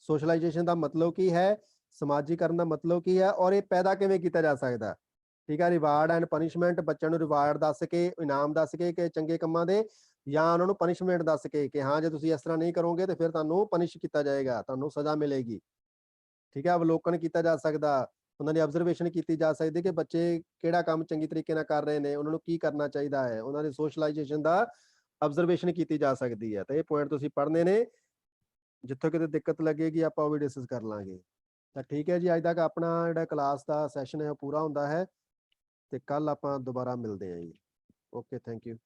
ਸੋਸ਼ਲਾਈਜੇਸ਼ਨ ਦਾ ਮਤਲਬ ਕੀ ਹੈ, ਸਮਾਜੀਕਰਨ ਦਾ ਮਤਲਬ ਕੀ ਹੈ, ਔਰ ਇਹ ਪੈਦਾ ਕਿਵੇਂ ਕੀਤਾ ਜਾ ਸਕਦਾ। ਠੀਕ ਹੈ, ਰਿਵਾਰਡ ਐਂਡ ਪਨਿਸ਼ਮੈਂਟ, ਬੱਚਿਆਂ ਨੂੰ ਰਿਵਾਰਡ ਦੱਸ ਕੇ, ਇਨਾਮ ਦੱਸ ਕੇ ਕਿ ਚੰਗੇ ਕੰਮਾਂ ਦੇ, ਜਾਂ ਉਹਨਾਂ ਨੂੰ ਪਨਿਸ਼ਮੈਂਟ ਦੱਸ ਕੇ ਕਿ ਹਾਂ ਜੇ ਤੁਸੀਂ ਇਸ ਤਰ੍ਹਾਂ ਨਹੀਂ ਕਰੋਗੇ ਤੇ ਫਿਰ ਤੁਹਾਨੂੰ ਪਨਿਸ਼ ਕੀਤਾ ਜਾਏਗਾ, ਤੁਹਾਨੂੰ ਸਜ਼ਾ ਮਿਲੇਗੀ। ਠੀਕ ਹੈ, ਅਵਲੋਕਨ ਕੀਤਾ ਜਾ ਸਕਦਾ, ਉਹਨਾਂ ਦੀ ਆਬਜ਼ਰਵੇਸ਼ਨ ਕੀਤੀ ਜਾ ਸਕਦੀ ਕਿ ਬੱਚੇ ਕਿਹੜਾ ਕੰਮ ਚੰਗੀ ਤਰੀਕੇ ਨਾਲ ਕਰ ਰਹੇ ਨੇ, ਉਹਨਾਂ ਨੂੰ ਕੀ ਕਰਨਾ ਚਾਹੀਦਾ ਹੈ, ਉਹਨਾਂ ਦੀ ਸੋਸ਼ਲਾਈਜੇਸ਼ਨ ਦਾ ਆਬਜ਼ਰਵੇਸ਼ਨ ਕੀਤੀ ਜਾ ਸਕਦੀ ਹੈ। ਤਾਂ ਇਹ ਪੁਆਇੰਟ ਤੁਸੀਂ ਪੜ੍ਹਨੇ ਨੇ, ਜਿੱਥੋਂ ਕਿਤੇ ਦਿੱਕਤ ਲੱਗੇਗੀ ਆਪਾਂ ਉਹ ਵੀ ਡਿਸਕਸ ਕਰ ਲਾਂਗੇ। ਤਾਂ ਠੀਕ ਹੈ ਜੀ, ਅੱਜ ਤੱਕ ਆਪਣਾ ਜਿਹੜਾ ਕਲਾਸ ਦਾ ਸੈਸ਼ਨ ਹੈ ਉਹ ਪੂਰਾ ਹੁੰਦਾ ਹੈ, ਤੇ ਕੱਲ ਆਪਾਂ ਦੁਬਾਰਾ ਮਿਲਦੇ ਹਾਂ ਜੀ। Okay, thank you.